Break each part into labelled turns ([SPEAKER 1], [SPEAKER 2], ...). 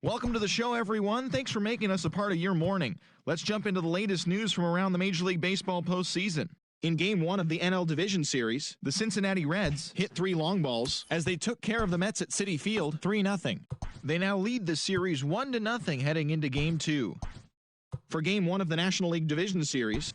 [SPEAKER 1] Welcome to the show, everyone. Thanks for making us a part of your morning. Let's jump into the latest news from around the Major League Baseball postseason. In Game 1 of the NL Division Series, the Cincinnati Reds hit 3 long balls as they took care of the Mets at Citi Field 3-0. They now lead the series 1-0 heading into Game 2. For Game 1 of the National League Division Series,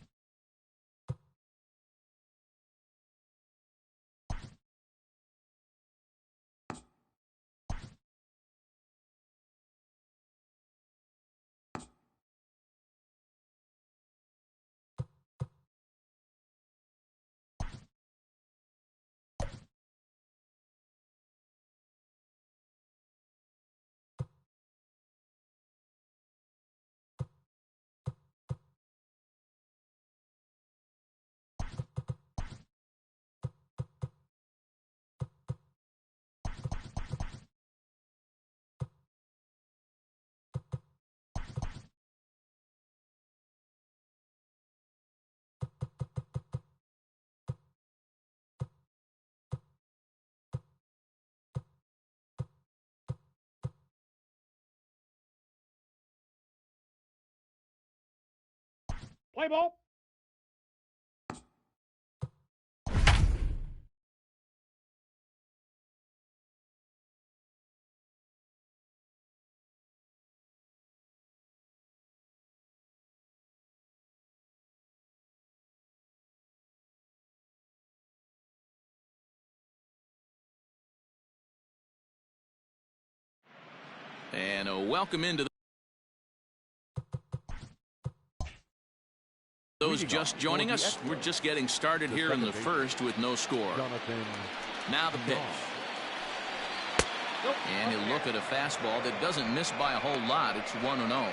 [SPEAKER 2] play ball.
[SPEAKER 3] And a welcome into those just joining us. We're just getting started here in the first with no score. Now the pitch. And he'll look at a fastball that doesn't miss by a whole lot. It's 1-0.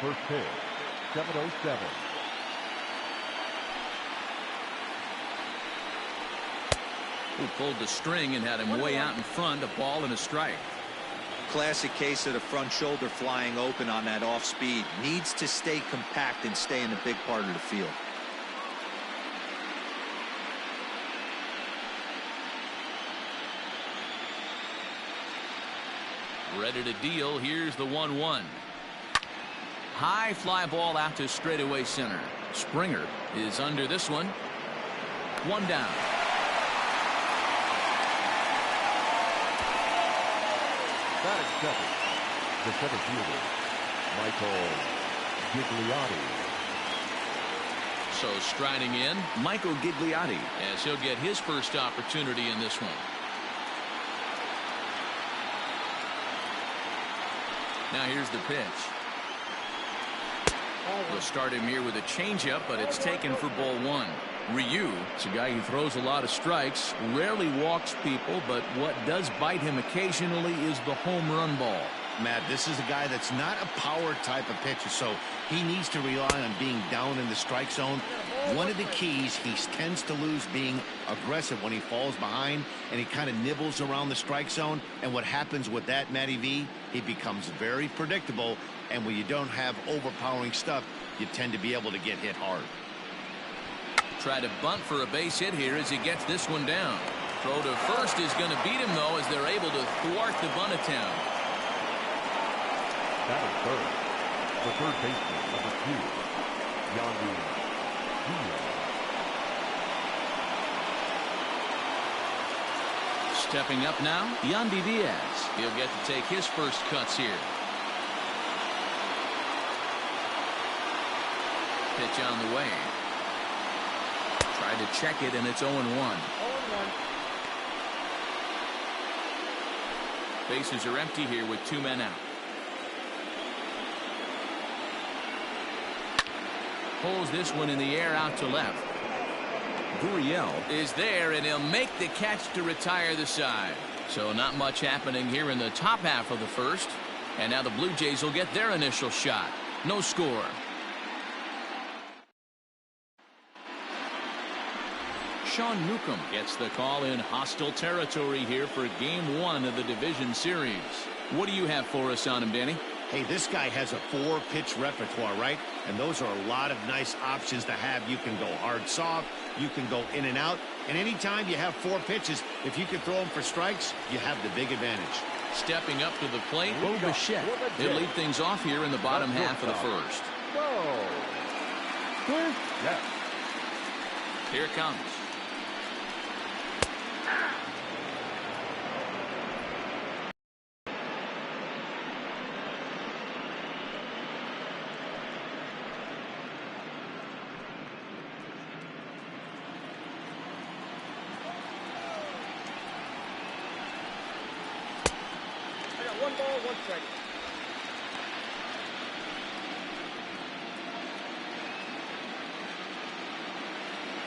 [SPEAKER 2] First pitch, 7:07.
[SPEAKER 3] Who pulled the string and had him way out in front, a ball and a strike.
[SPEAKER 4] Classic case of the front shoulder flying open on that off speed. Needs to stay compact and stay in the big part of the field.
[SPEAKER 3] Ready to deal. Here's the 1-1. High fly ball out to straightaway center. Springer is under this one. One down.
[SPEAKER 2] Batting second, the center fielder, Michael Gigliotti.
[SPEAKER 3] So striding in, Michael Gigliotti, as he'll get his first opportunity in this one. Now here's the pitch. We'll start him here with a changeup, but it's taken for ball 1. Ryu is a guy who throws a lot of strikes, rarely walks people, but what does bite him occasionally is the home run ball.
[SPEAKER 5] Matt, this is a guy that's not a power type of pitcher, so he needs to rely on being down in the strike zone. One of the keys, he tends to lose being aggressive when he falls behind, and he kind of nibbles around the strike zone. And what happens with that, Matty V, he becomes very predictable, and when you don't have overpowering stuff, you tend to be able to get hit hard.
[SPEAKER 3] Try to bunt for a base hit here as he gets this one down. Throw to first is going to beat him, though, as they're able to thwart the bunt attempt.
[SPEAKER 2] Batting third, the third baseman, number 2, Yandi Diaz.
[SPEAKER 3] Stepping up now, Yandi Diaz. He'll get to take his first cuts here. Pitch on the way. Tried to check it, and it's 0-1. Bases are empty here with 2 men out. Pulls this one in the air out to left. Gurriel is there, and he'll make the catch to retire the side. So not much happening here in the top half of the first. And now the Blue Jays will get their initial shot. No score. Sean Newcomb gets the call in hostile territory here for Game 1 of the Division Series. What do you have for us on him, Danny?
[SPEAKER 5] Hey, this guy has a 4-pitch repertoire, right? And those are a lot of nice options to have. You can go hard soft, you can go in and out, and anytime you have 4 pitches, if you can throw them for strikes, you have the big advantage.
[SPEAKER 3] Stepping up to the plate, Bichette. He'll lead things off here in the bottom half of the first. Here it comes.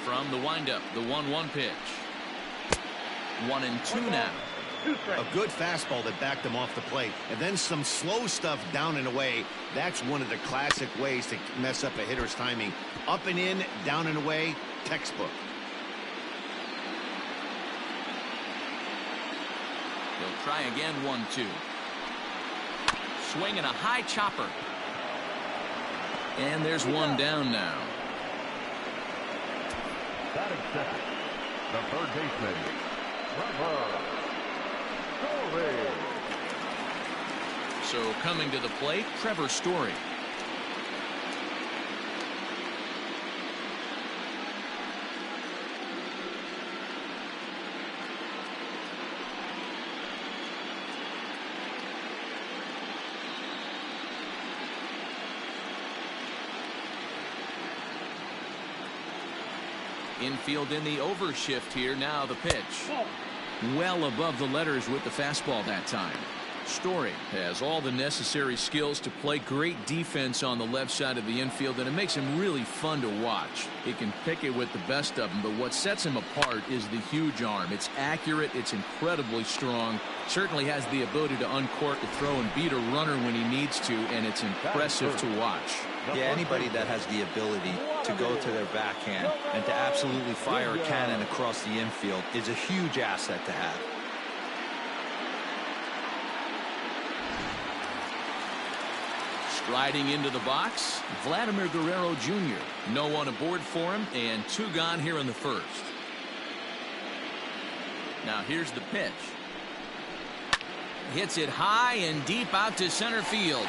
[SPEAKER 3] From the windup, the 1-1 pitch. 1-2 now.
[SPEAKER 5] A good fastball that backed him off the plate, and then some slow stuff down and away. That's one of the classic ways to mess up a hitter's timing. Up and in, down and away, textbook.
[SPEAKER 3] He'll try again, 1-2. Swinging a high chopper. And there's one down now.
[SPEAKER 2] Batting second, the third baseman, Trevor.
[SPEAKER 3] So coming to the plate, Trevor Story. Infield in the overshift here. Now the pitch. Well above the letters with the fastball that time. Story has all the necessary skills to play great defense on the left side of the infield, and it makes him really fun to watch. He can pick it with the best of them, but what sets him apart is the huge arm. It's accurate, it's incredibly strong, certainly has the ability to uncork a throw and beat a runner when he needs to, and it's impressive to watch.
[SPEAKER 4] Yeah, anybody that has the ability to go to their backhand and to absolutely fire a cannon across the infield is a huge asset to have.
[SPEAKER 3] Riding into the box, Vladimir Guerrero Jr. No one aboard for him, and 2 gone here in the first. Now here's the pitch. Hits it high and deep out to center field.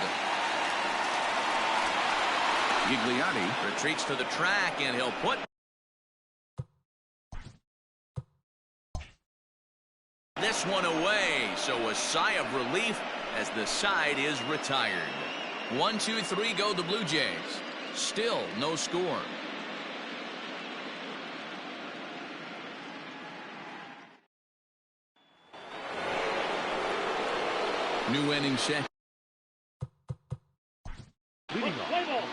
[SPEAKER 3] Gigliotti retreats to the track, and he'll put this one away. So a sigh of relief as the side is retired. 1, 2, 3 go the Blue Jays. Still no score. New inning set.
[SPEAKER 2] Leading off.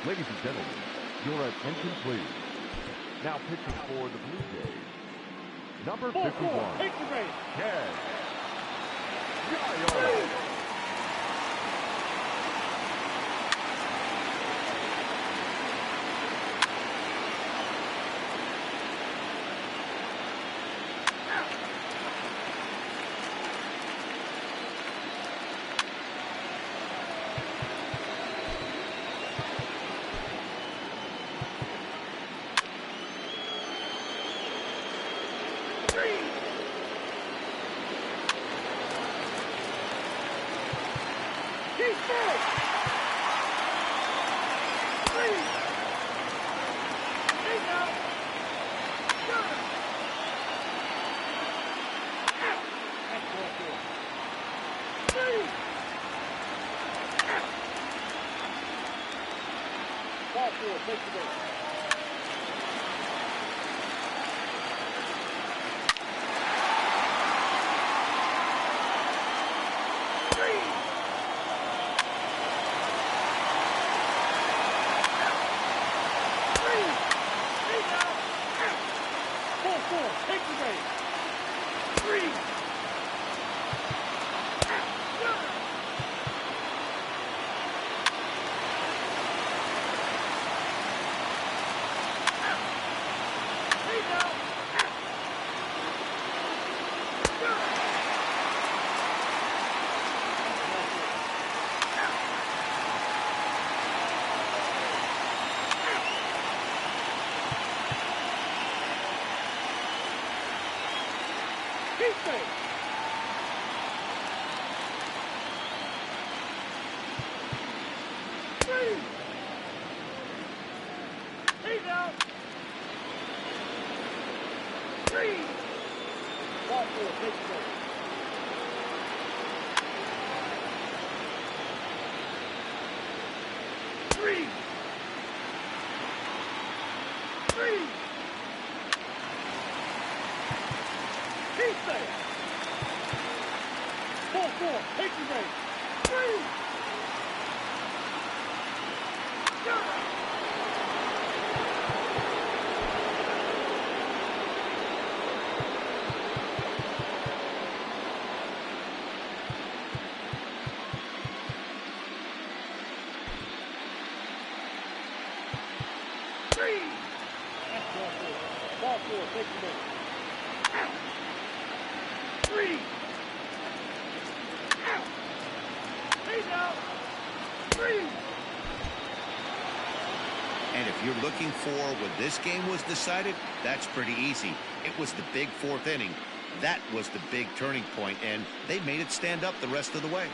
[SPEAKER 2] Ladies and gentlemen, your attention please. Now pitching for the Blue Jays, number 51, Gallo.
[SPEAKER 5] And if you're looking for when this game was decided, that's pretty easy. It was the big fourth inning. That was the big turning point, and they made it stand up the rest of the way.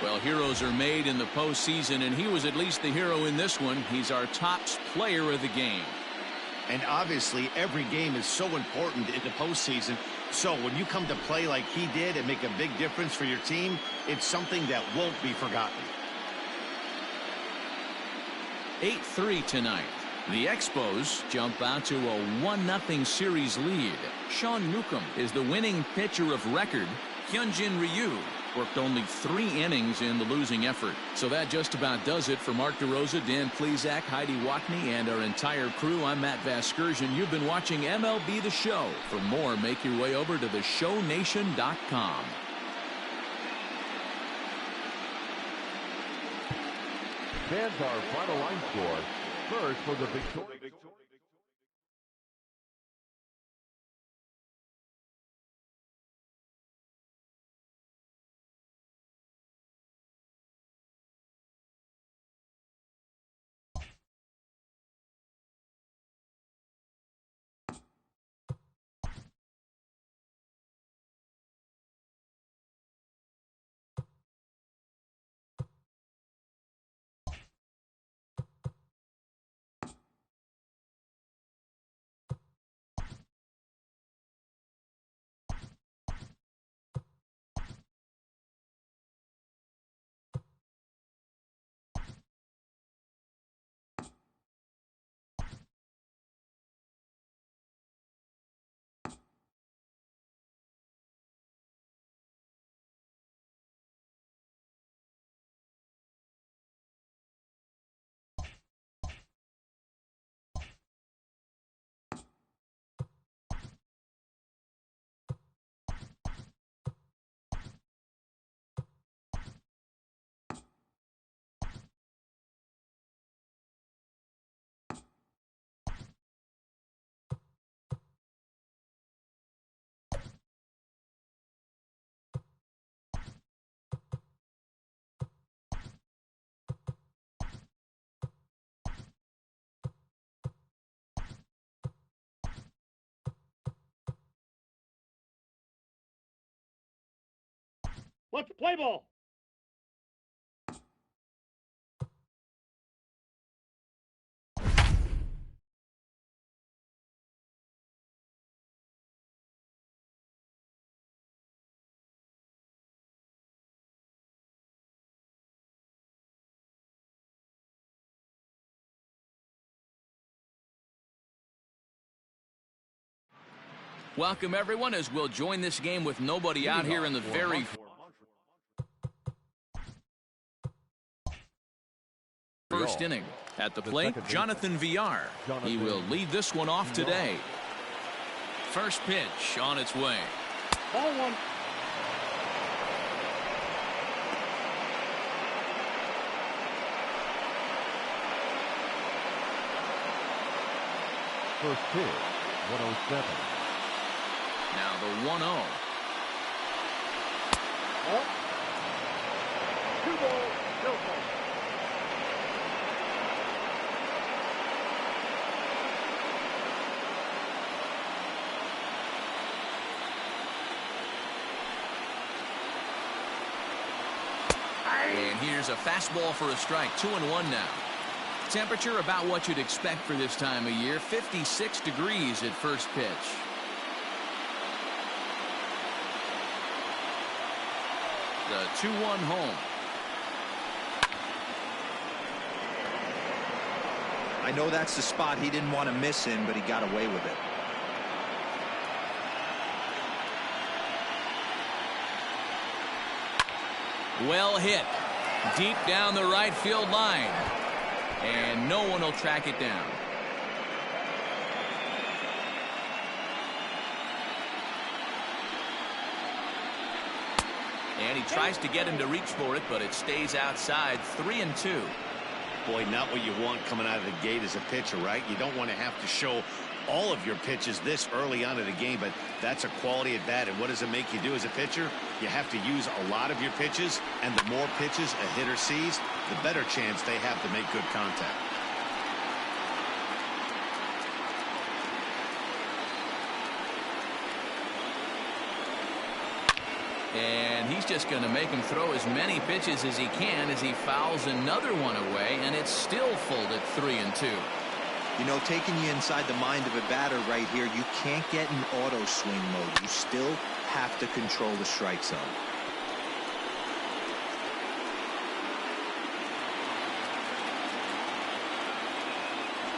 [SPEAKER 3] Well, heroes are made in the postseason, and he was at least the hero in this one. He's our top player of the game.
[SPEAKER 5] And obviously, every game is so important in the postseason. So when you come to play like he did and make a big difference for your team, it's something that won't be forgotten.
[SPEAKER 3] 8-3 tonight. The Expos jump out to a 1-0 series lead. Sean Newcomb is the winning pitcher of record. Hyunjin Ryu worked only 3 innings in the losing effort. So that just about does it for Mark DeRosa, Dan Plesac, Heidi Watney, and our entire crew. I'm Matt Vasgersian. You've been watching MLB The Show. For more, make your way over to theshownation.com.
[SPEAKER 2] Stands our final line score. First for the victory. Let's play ball.
[SPEAKER 3] Welcome, everyone, as we'll join this game with nobody out here in the very first inning. At the plate, Jonathan Villar. He will lead this one off today. First pitch on its way.
[SPEAKER 2] Ball one.
[SPEAKER 6] First pitch, 107.
[SPEAKER 3] Now the 1-0.
[SPEAKER 2] Up. 2 balls, no strikes.
[SPEAKER 3] And here's a fastball for a strike. 2-1 now. Temperature about what you'd expect for this time of year. 56 degrees at first pitch. The 2-1 home.
[SPEAKER 4] I know that's the spot he didn't want to miss in, but he got away with it.
[SPEAKER 3] Well hit. Deep down the right field line. And no one will track it down. And he tries to get him to reach for it, but it stays outside. 3-2.
[SPEAKER 5] Boy, not what you want coming out of the gate as a pitcher, right? You don't want to have to show all of your pitches this early on in the game, but that's a quality at bat. And what does it make you do as a pitcher? You have to use a lot of your pitches, and the more pitches a hitter sees, the better chance they have to make good contact.
[SPEAKER 3] And he's just going to make him throw as many pitches as he can as he fouls another one away, and it's still full at 3-2.
[SPEAKER 4] You know, taking you inside the mind of a batter right here, you can't get in auto swing mode. You still have to control the strike zone.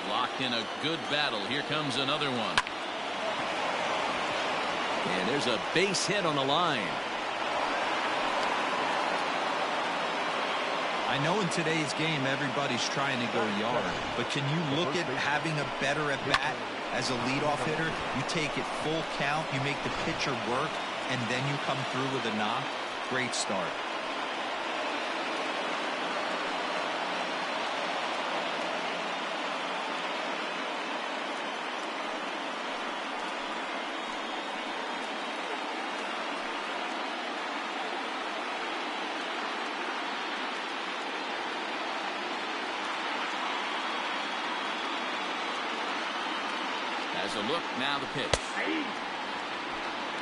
[SPEAKER 3] Locked in a good battle. Here comes another one. And there's a base hit on the line.
[SPEAKER 4] I know in today's game everybody's trying to go yard, but can you look at having a better at bat as a leadoff hitter? You take it full count, you make the pitcher work, and then you come through with a knock. Great start.
[SPEAKER 3] As a look, now the pitch.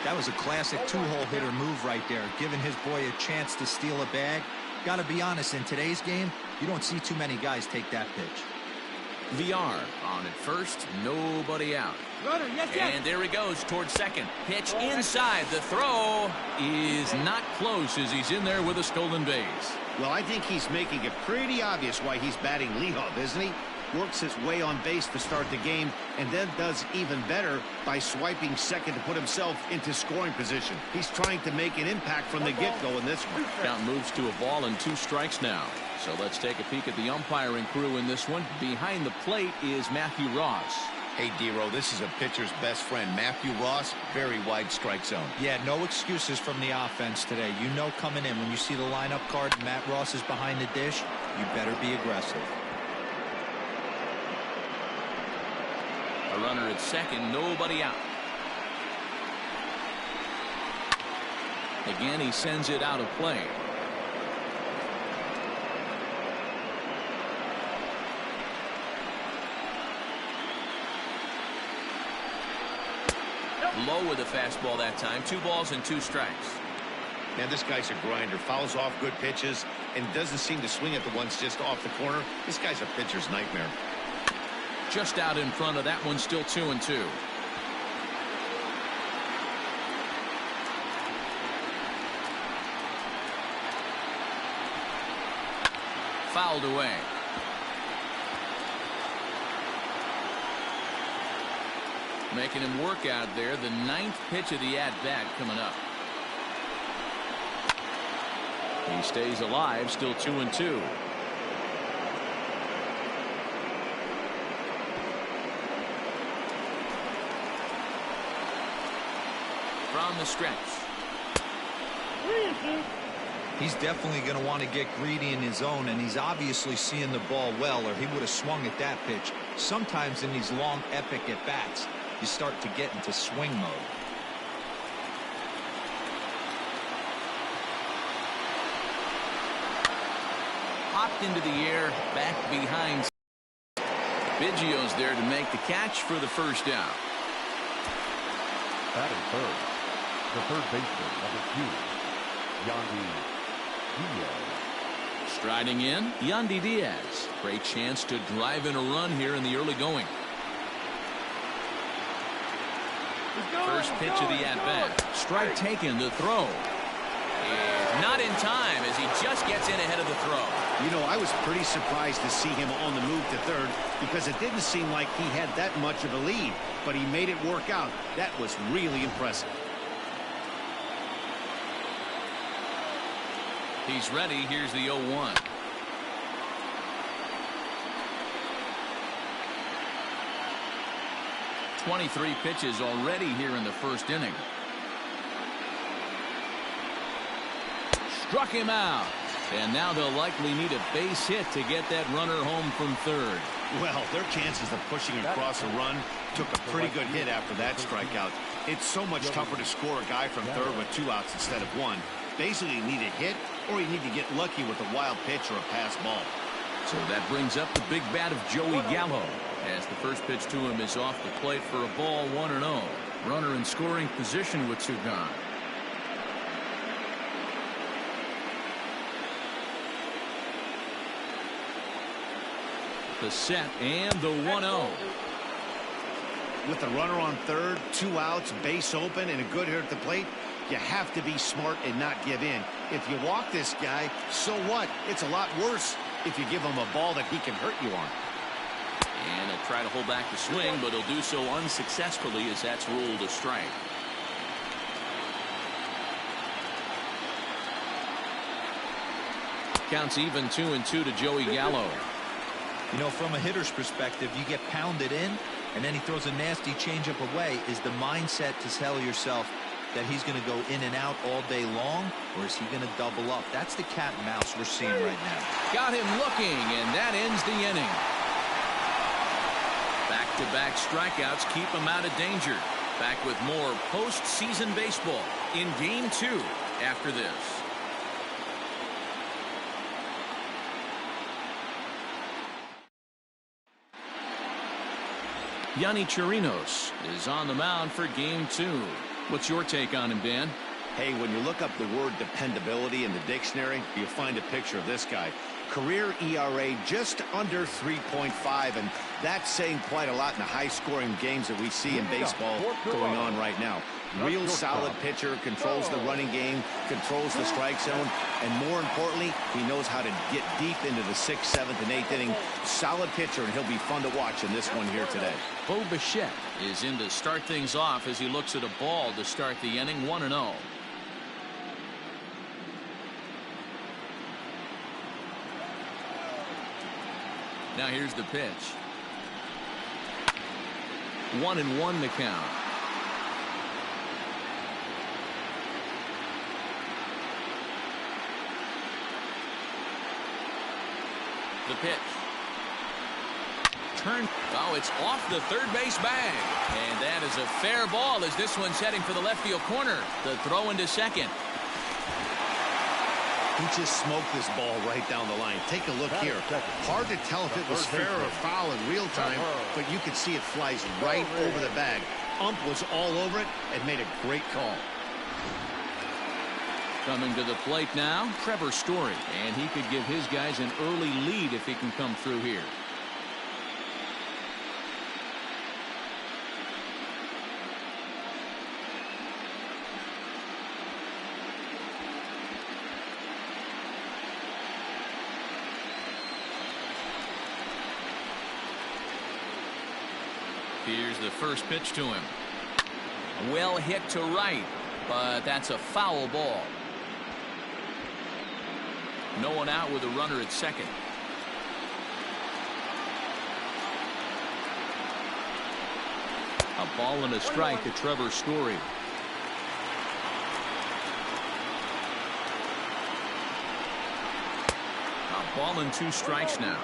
[SPEAKER 4] That was a classic two-hole hitter move right there, giving his boy a chance to steal a bag. Got to be honest, in today's game, you don't see too many guys take that pitch.
[SPEAKER 3] Villar on at first, nobody out.
[SPEAKER 2] Runner, yes, yes.
[SPEAKER 3] And there he goes towards second. Pitch inside. The throw is not close as he's in there with a stolen base.
[SPEAKER 5] Well, I think he's making it pretty obvious why he's batting leadoff, isn't he? Works his way on base to start the game, and then does even better by swiping second to put himself into scoring position. He's trying to make an impact from the get-go in this one.
[SPEAKER 3] Count moves to a ball and 2 strikes now. So let's take a peek at the umpiring crew in this one. Behind the plate is Matthew Ross.
[SPEAKER 5] Hey, D-Row, this is a pitcher's best friend, Matthew Ross. Very wide strike zone.
[SPEAKER 4] Yeah, no excuses from the offense today. You know coming in when you see the lineup card, Matt Ross is behind the dish, you better be aggressive.
[SPEAKER 3] A runner at second, nobody out. Again, he sends it out of play. Low with a fastball that time. 2 balls and 2 strikes.
[SPEAKER 5] Man, this guy's a grinder. Fouls off good pitches and doesn't seem to swing at the ones just off the corner. This guy's a pitcher's nightmare.
[SPEAKER 3] Just out in front of that one, still 2-2. Fouled away. Making him work out there. The 9th pitch of the at-bat coming up. He stays alive, still 2-2. From the stretch.
[SPEAKER 4] He's definitely going to want to get greedy in his zone, and he's obviously seeing the ball well, or he would have swung at that pitch. Sometimes in these long, epic at-bats, you start to get into swing mode.
[SPEAKER 3] Popped into the air, back behind. Biggio's there to make the catch for the first down.
[SPEAKER 6] Batting third, the third baseman, number 2, Yandi Diaz.
[SPEAKER 3] Striding in, Yandi Diaz. Great chance to drive in a run here in the early going. First pitch of the at-bat. Strike taken, the throw. And not in time as he just gets in ahead of the throw.
[SPEAKER 5] You know, I was pretty surprised to see him on the move to third because it didn't seem like he had that much of a lead, but he made it work out. That was really impressive.
[SPEAKER 3] He's ready. Here's the 0-1. .23 pitches already here in the first inning. Struck him out. And now they'll likely need a base hit to get that runner home from third.
[SPEAKER 5] Well, their chances of pushing across a run took a pretty good hit after that strikeout. It's so much tougher to score a guy from third with 2 outs instead of 1. Basically, you need a hit or you need to get lucky with a wild pitch or a pass ball.
[SPEAKER 3] So that brings up the big bat of Joey Gallo, as the first pitch to him is off the plate for a ball, 1-0. Runner in scoring position with 2 gone. The set and the 1-0.
[SPEAKER 5] With the runner on third, 2 outs, base open, and a good hit at the plate, you have to be smart and not give in. If you walk this guy, so what? It's a lot worse if you give him a ball that he can hurt you on.
[SPEAKER 3] And he'll try to hold back the swing, but he'll do so unsuccessfully as that's ruled a strike. Counts even 2-2 to Joey Gallo.
[SPEAKER 4] You know, from a hitter's perspective, you get pounded in, and then he throws a nasty changeup away. Is the mindset to tell yourself that he's going to go in and out all day long, or is he going to double up? That's the cat and mouse we're seeing right now.
[SPEAKER 3] Got him looking, and that ends the inning. Back-to-back strikeouts keep him out of danger. Back with more postseason baseball in Game 2 after this. Yanni Chirinos is on the mound for Game 2. What's your take on him, Dan?
[SPEAKER 5] Hey, when you look up the word dependability in the dictionary, you'll find a picture of this guy. Career ERA just under 3.5, and that's saying quite a lot in the high-scoring games that we see in baseball going on right now. Real solid pitcher, controls the running game, controls the strike zone, and more importantly, he knows how to get deep into the 6th, 7th, and 8th inning. Solid pitcher, and he'll be fun to watch in this one here today.
[SPEAKER 3] Bo Bichette is in to start things off as he looks at a ball to start the inning, 1-0. Now here's the pitch. 1-1 the count. The pitch. Turn. Oh, it's off the third base bag. And that is a fair ball as this one's heading for the left field corner. The throw into second.
[SPEAKER 5] He just smoked this ball right down the line. Take a look here. Hard to tell if it was fair or foul in real time, but you can see it flies right over the bag. Ump was all over it and made a great call.
[SPEAKER 3] Coming to the plate now, Trevor Story, and he could give his guys an early lead if he can come through here. Here's the first pitch to him. Well hit to right, but that's a foul ball. No one out with a runner at second. A ball and a strike to Trevor Story. A ball and 2 strikes now.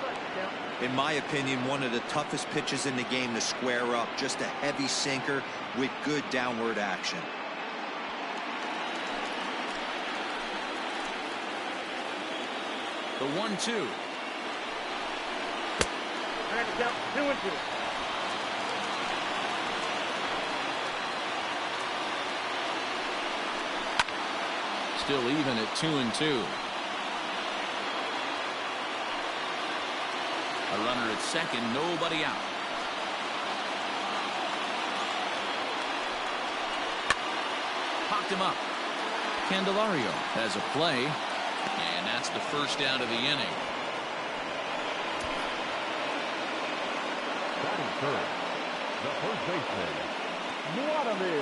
[SPEAKER 4] In my opinion, one of the toughest pitches in the game to square up. Just a heavy sinker with good downward action.
[SPEAKER 3] The 1-2.
[SPEAKER 6] 2-2.
[SPEAKER 3] Still even at 2-2. A runner at second, nobody out. Popped him up. Candelario has a play, and that's the first down of the inning.
[SPEAKER 6] Batting third, the first baseman, Vladimir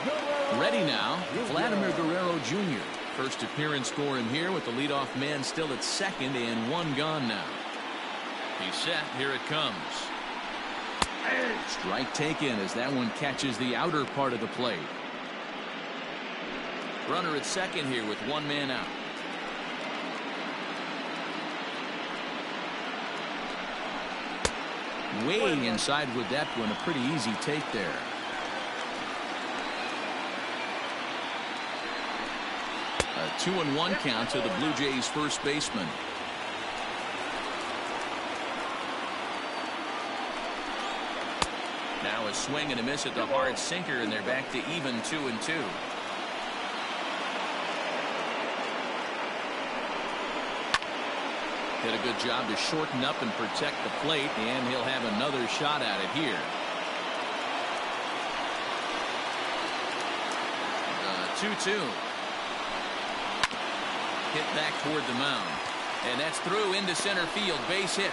[SPEAKER 6] Guerrero.
[SPEAKER 3] Ready now, Vladimir Guerrero Jr. First appearance for him here with the leadoff man still at second and 1 gone now. He's set. Here it comes. Strike taken as that one catches the outer part of the plate. Runner at second here with 1 man out. Way inside with that one. A pretty easy take there. A 2-1 count to the Blue Jays first baseman. Now a swing and a miss at the hard sinker, and they're back to even 2-2. Did a good job to shorten up and protect the plate, and he'll have another shot at it here. 2-2. Hit back toward the mound, and that's through into center field. Base hit.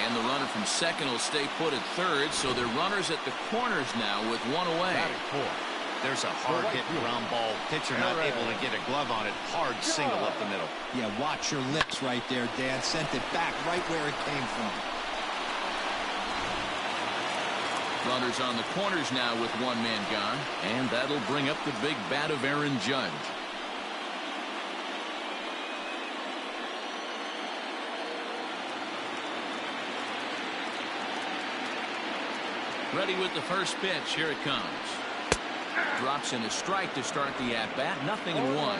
[SPEAKER 3] And the runner from second will stay put at third, so they're runners at the corners now with 1 away.
[SPEAKER 5] There's a hard hit ground ball. Pitcher not able to get a glove on it. Hard single up the middle.
[SPEAKER 4] Yeah, watch your lips right there, Dan. Sent it back right where it came from.
[SPEAKER 3] Runners on the corners now with 1 man gone, and that'll bring up the big bat of Aaron Judge. Ready with the first pitch. Here it comes. Drops in a strike to start the at-bat. 0-1.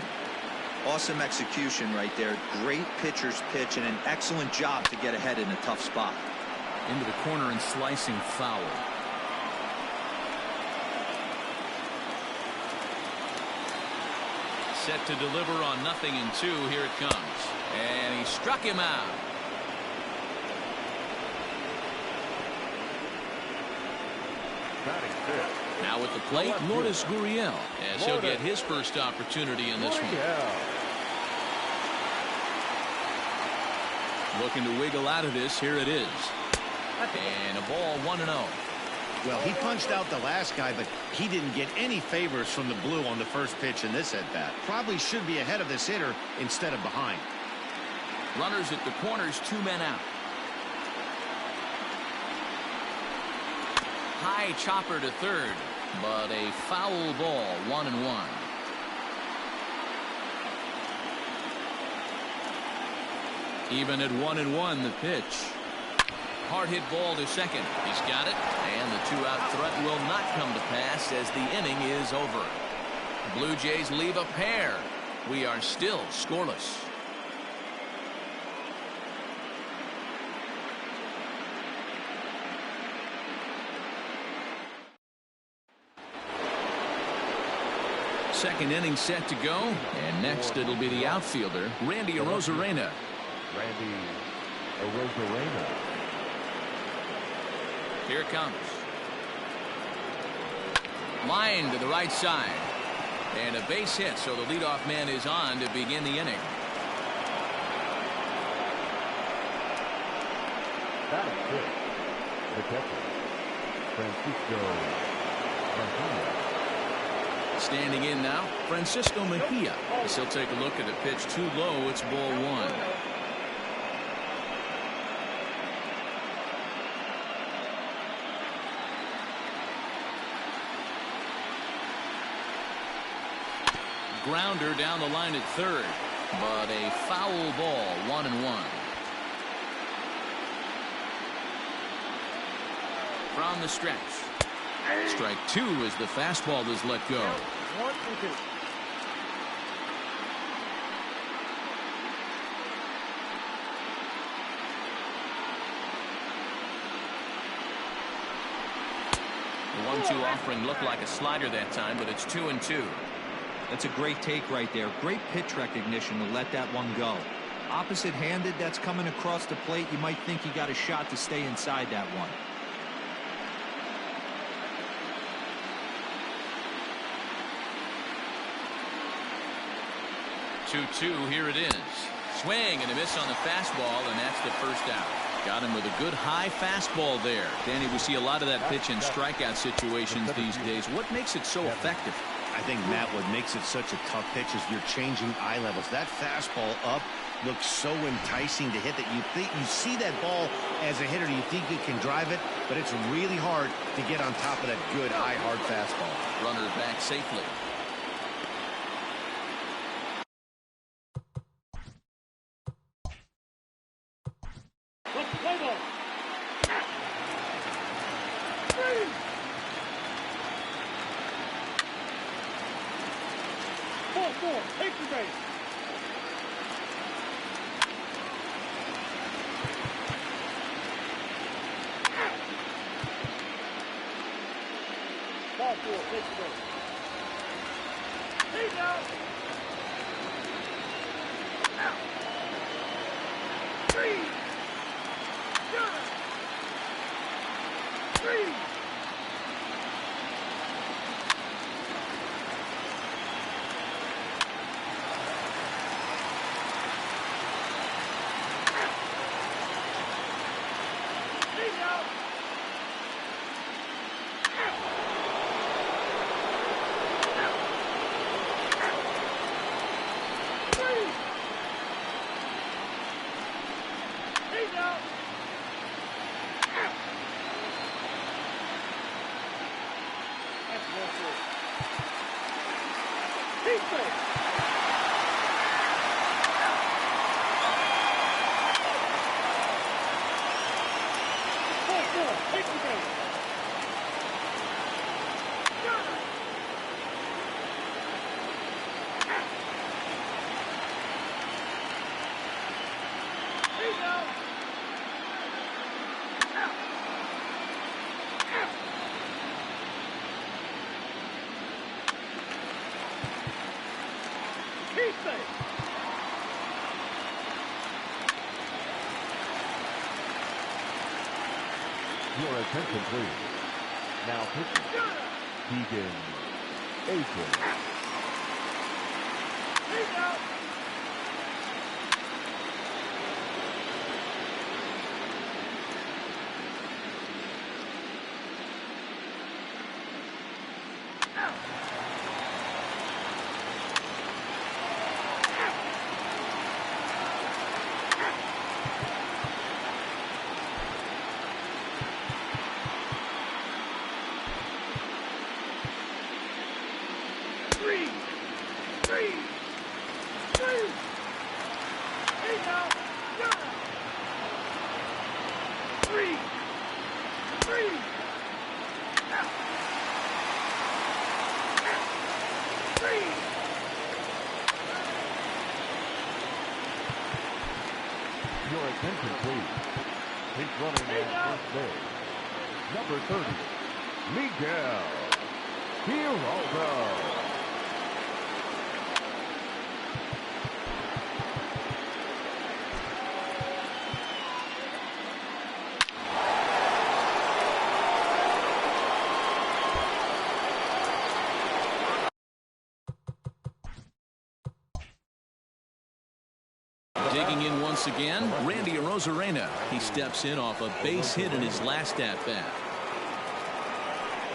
[SPEAKER 4] Awesome execution right there. Great pitcher's pitch and an excellent job to get ahead in a tough spot.
[SPEAKER 3] Into the corner and slicing foul. Set to deliver on 0-2. Here it comes. And he struck him out. Now at the plate, Lourdes Gurriel, as he'll get his first opportunity in this one. Looking to wiggle out of this. Here it is. And a ball 1-0.
[SPEAKER 5] Well, he punched out the last guy, but he didn't get any favors from the blue on the first pitch in this at-bat. Probably should be ahead of this hitter instead of behind.
[SPEAKER 3] Runners at the corners, 2 men out. High chopper to third, but a foul ball. 1-1. Even at 1-1, the pitch. Hard hit ball to second. He's got it, and the 2-out threat will not come to pass as the inning is over. Blue Jays leave a pair. We are still scoreless. Second inning set to go, and next it'll be the outfielder, Randy Rosarina.
[SPEAKER 6] Randy Rosarina.
[SPEAKER 3] Here it comes. Line to the right side. And a base hit, so the leadoff man is on to begin the inning.
[SPEAKER 6] Batting fifth, the catcher, Francisco Mejia.
[SPEAKER 3] Standing in now, Francisco Mejia. As he'll take a look at a pitch too low. It's ball one. Grounder down the line at third, but a foul ball, 1-1. From the stretch. Strike two as the fastball is let go.
[SPEAKER 2] 1-2.
[SPEAKER 3] The 1-2 offering looked like a slider that time, but it's 2-2.
[SPEAKER 4] That's a great take right there. Great pitch recognition to let that one go. Opposite-handed, that's coming across the plate. You might think you got a shot to stay inside that one.
[SPEAKER 3] 2-2, here it is. Swing and a miss on the fastball, and that's the first out. Got him with a good high fastball there. Danny, we see a lot of that pitch in strikeout situations these days. What makes it so effective?
[SPEAKER 5] I think, Matt, what makes it such a tough pitch is you're changing eye levels. That fastball up looks so enticing to hit that you think you see that ball as a hitter, you think you can drive it, but it's really hard to get on top of that good high hard fastball.
[SPEAKER 3] Runner back safely.
[SPEAKER 2] Take the base. Ball 4, take the base. He's out. Out. 3. Good. 3.
[SPEAKER 6] Your attention, please. Now pitching, Keegan Aiken.
[SPEAKER 2] He's out.
[SPEAKER 6] Your attention, please. He's running at first base. Number 30, Miguel Giraldo.
[SPEAKER 3] Digging in once again, Randy Rosarina. He steps in off a base hit in his last at-bat.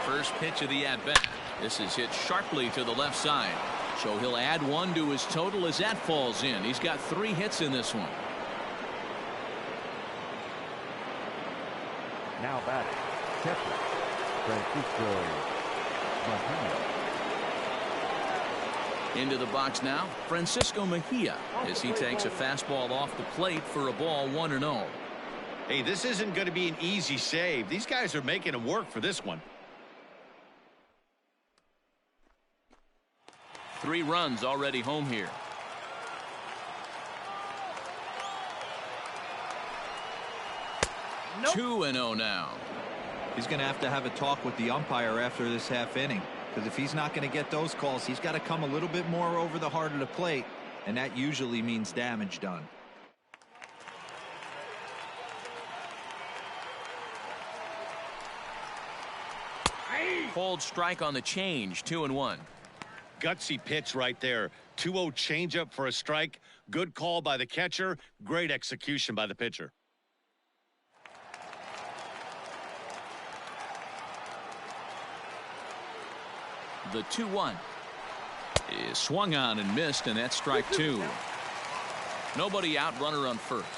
[SPEAKER 3] First pitch of the at-bat. This is hit sharply to the left side. So he'll add one to his total as that falls in. He's got 3 hits in this one.
[SPEAKER 6] Now batting, catcher, Francisco Mejia.
[SPEAKER 3] Into the box now, Francisco Mejia, as he takes a fastball off the plate for a ball 1-0.
[SPEAKER 5] Hey, this isn't going to be an easy save. These guys are making him work for this one.
[SPEAKER 3] 3 runs already home here. Nope. 2-0 now.
[SPEAKER 4] He's going to have a talk with the umpire after this half inning, because if he's not going to get those calls, he's got to come a little bit more over the heart of the plate, and that usually means damage done.
[SPEAKER 3] Cold strike on the change. 2-1.
[SPEAKER 5] Gutsy pitch right there. 2-0 changeup for a strike. Good call by the catcher. Great execution by the pitcher.
[SPEAKER 3] The 2-1 is swung on and missed, and that's strike 2. Nobody out, runner on first.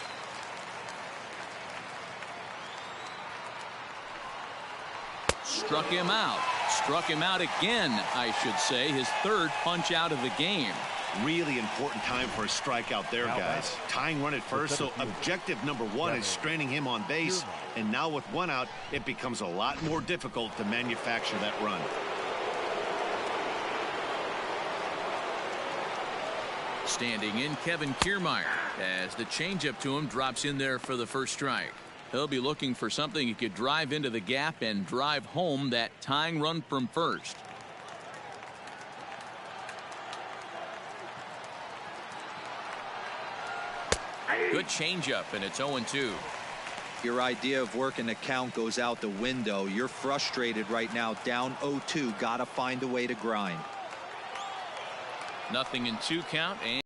[SPEAKER 3] Struck him out. Struck him out again, I should say. His 3rd punch out of the game.
[SPEAKER 5] Really important time for a strikeout there, guys. Tying run at first, so objective number 1 is straining him on base. And now with 1 out, it becomes a lot more difficult to manufacture that run.
[SPEAKER 3] Standing in, Kevin Kiermaier, as the changeup to him drops in there for the first strike. He'll be looking for something he could drive into the gap and drive home that tying run from first. Good changeup, and it's 0-2.
[SPEAKER 4] Your idea of working the count goes out the window. You're frustrated right now, down 0-2. Got to find a way to grind.
[SPEAKER 3] Nothing in 2 count, and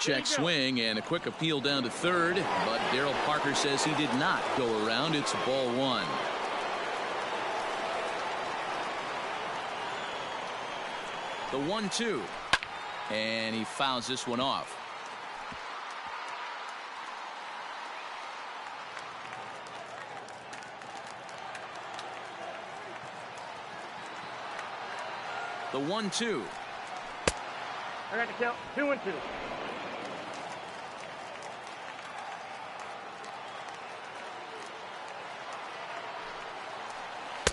[SPEAKER 3] check swing and a quick appeal down to third, but Darryl Parker says he did not go around. It's ball 1. The 1-2, and he fouls this one off. The 1-2.
[SPEAKER 7] I got to count 2-2.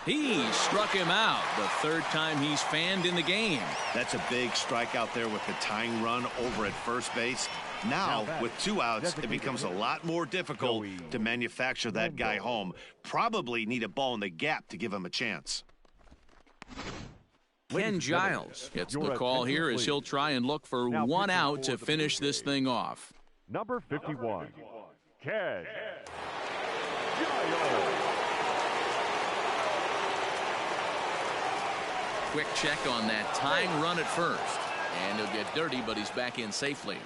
[SPEAKER 3] He struck him out. The 3rd time he's fanned in the game.
[SPEAKER 5] That's a big strikeout there with the tying run over at first base. Now with 2 outs, it becomes a lot more difficult to manufacture that guy home. Probably need a ball in the gap to give him a chance.
[SPEAKER 3] Ken Giles gets the call here as he'll try and look for 1 out to finish this thing off.
[SPEAKER 6] Number 51, Ken Giles.
[SPEAKER 3] Quick check on that tying run at first, and he'll get dirty, but he's back in safely.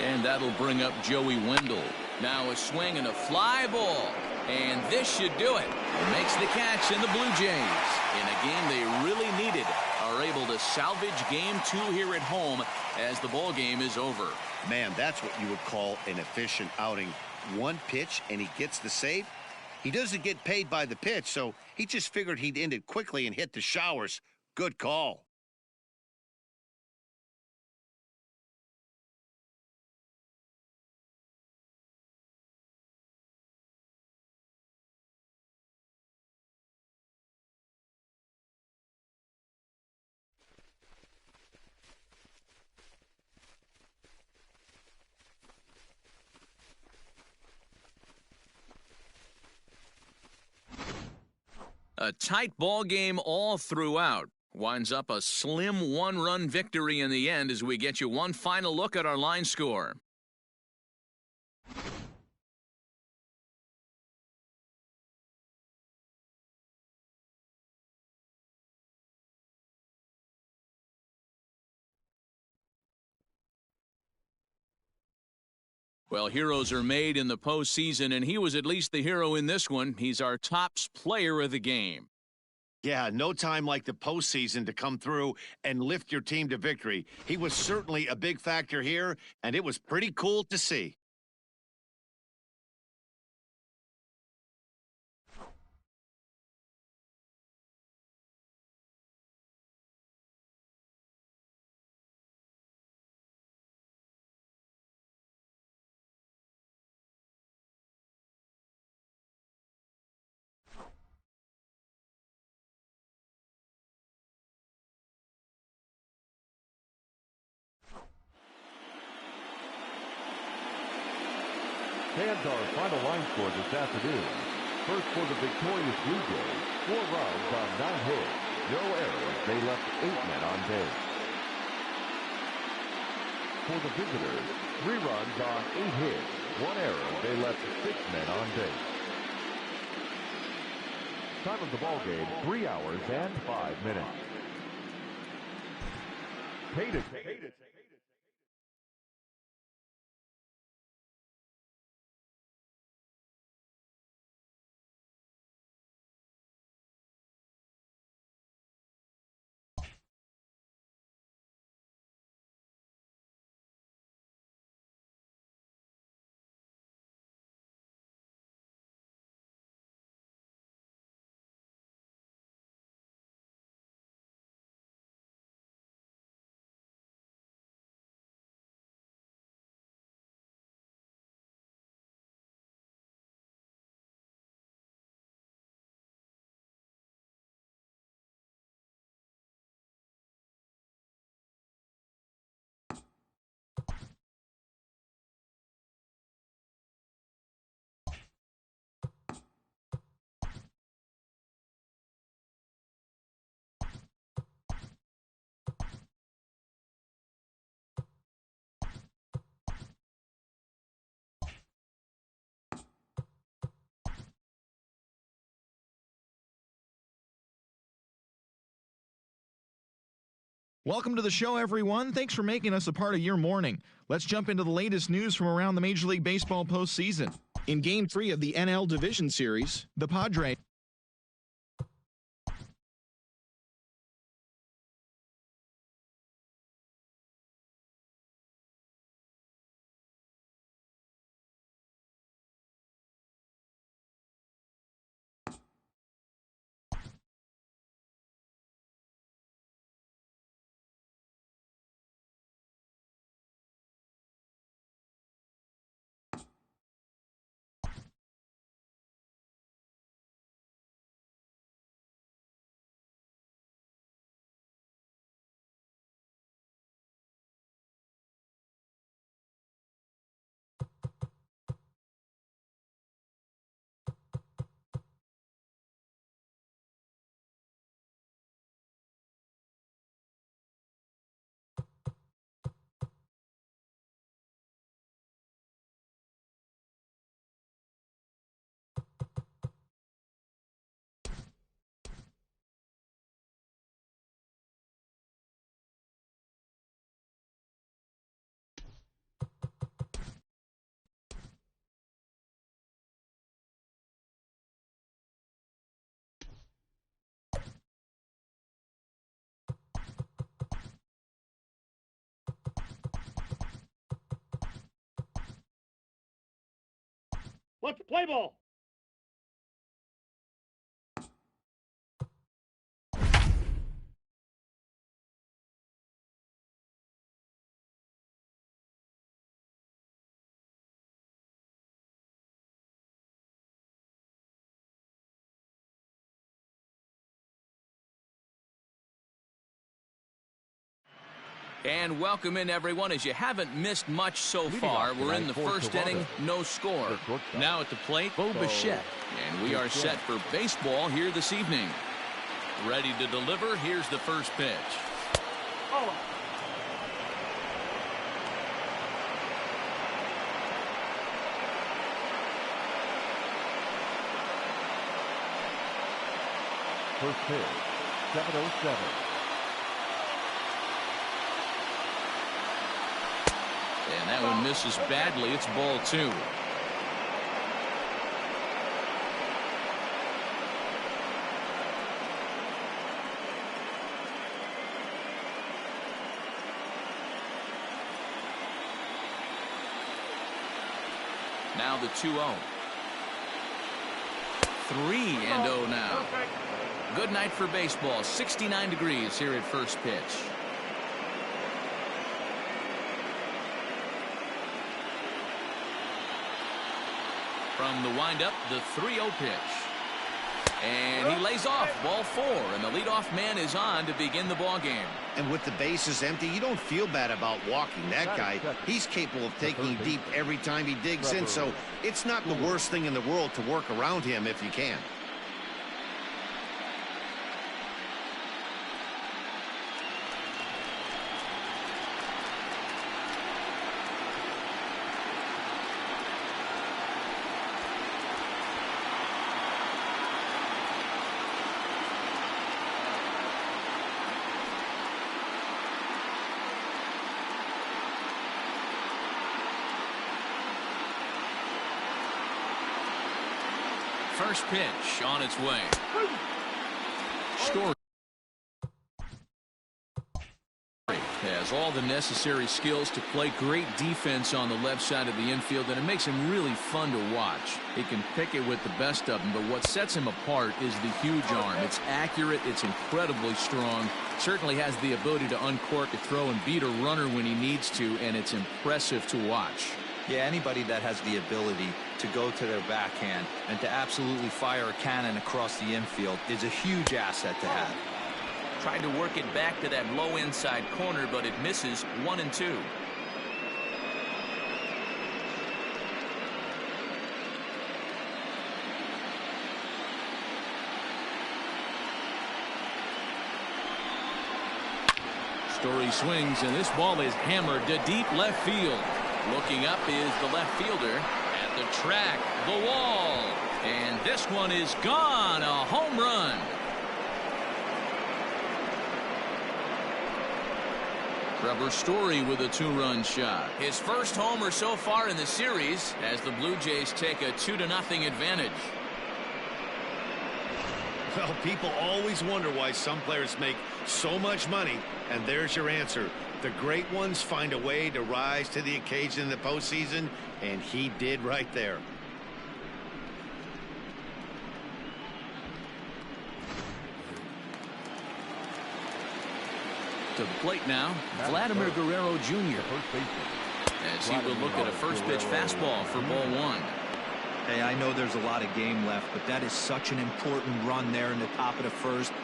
[SPEAKER 3] And that'll bring up Joey Wendell. Now a swing and a fly ball, and this should do it. Makes the catch, and the Blue Jays, in a game they really needed, are able to salvage game 2 here at home as the ball game is over.
[SPEAKER 5] Man, that's what you would call an efficient outing. 1 pitch and he gets the save. He doesn't get paid by the pitch, so he just figured he'd end it quickly and hit the showers. Good call.
[SPEAKER 3] A tight ball game all throughout. Winds up a slim one-run victory in the end as we get you one final look at our line score. Well, heroes are made in the postseason, and he was at least the hero in this one. He's our top player of the game.
[SPEAKER 5] Yeah, no time like the postseason to come through and lift your team to victory. He was certainly a big factor here, and it was pretty cool to see.
[SPEAKER 6] And our final line score this afternoon. First for the victorious Blue Jays, 4 runs on 9 hits, no errors. They left 8 men on base. For the visitors, 3 runs on 8 hits, 1 error. They left 6 men on base. Time of the ball game, 3 hours and 5 minutes. Paid it.
[SPEAKER 1] Welcome to the show, everyone. Thanks for making us a part of your morning. Let's jump into the latest news from around the Major League Baseball postseason. In Game 3 of the NL Division Series, the Padres
[SPEAKER 7] Let's play ball.
[SPEAKER 3] And welcome in, everyone. As you haven't missed much so far, we're in the first inning, no score. Now at the plate, Bo Bichette. And we are set for baseball here this evening. Ready to deliver. Here's the first pitch.
[SPEAKER 7] Oh.
[SPEAKER 6] First pitch, 7:07.
[SPEAKER 3] And that one misses badly. It's ball 2. Now the 2-0. 3-0 now. Good night for baseball. 69 degrees here at first pitch. From the windup, the 3-0 pitch. And he lays off. Ball 4. And the leadoff man is on to begin the ball game.
[SPEAKER 5] And with the bases empty, you don't feel bad about walking that guy. He's capable of taking deep every time he digs in, so it's not the worst thing in the world to work around him if you can.
[SPEAKER 3] First pitch on its way. Story has all the necessary skills to play great defense on the left side of the infield, and it makes him really fun to watch. He can pick it with the best of them, but what sets him apart is the huge arm. It's accurate, it's incredibly strong, certainly has the ability to uncork a throw and beat a runner when he needs to, and it's impressive to watch.
[SPEAKER 4] Yeah, anybody that has the ability to go to their backhand and to absolutely fire a cannon across the infield is a huge asset to have.
[SPEAKER 3] Tried to work it back to that low inside corner, but it misses. 1-2. Story swings, and this ball is hammered to deep left field. Looking up is the left fielder. At the track, the wall. And this one is gone. A home run. Trevor Story with a 2-run shot. His first homer so far in the series as the Blue Jays take a 2-0 advantage.
[SPEAKER 5] Well, people always wonder why some players make so much money, and there's your answer. The great ones find a way to rise to the occasion in the postseason, and he did right there.
[SPEAKER 3] To the plate now, Vladimir Guerrero Jr. as he will look at a first pitch fastball for ball 1.
[SPEAKER 4] Hey, I know there's a lot of game left, but that is such an important run there in the top of the first.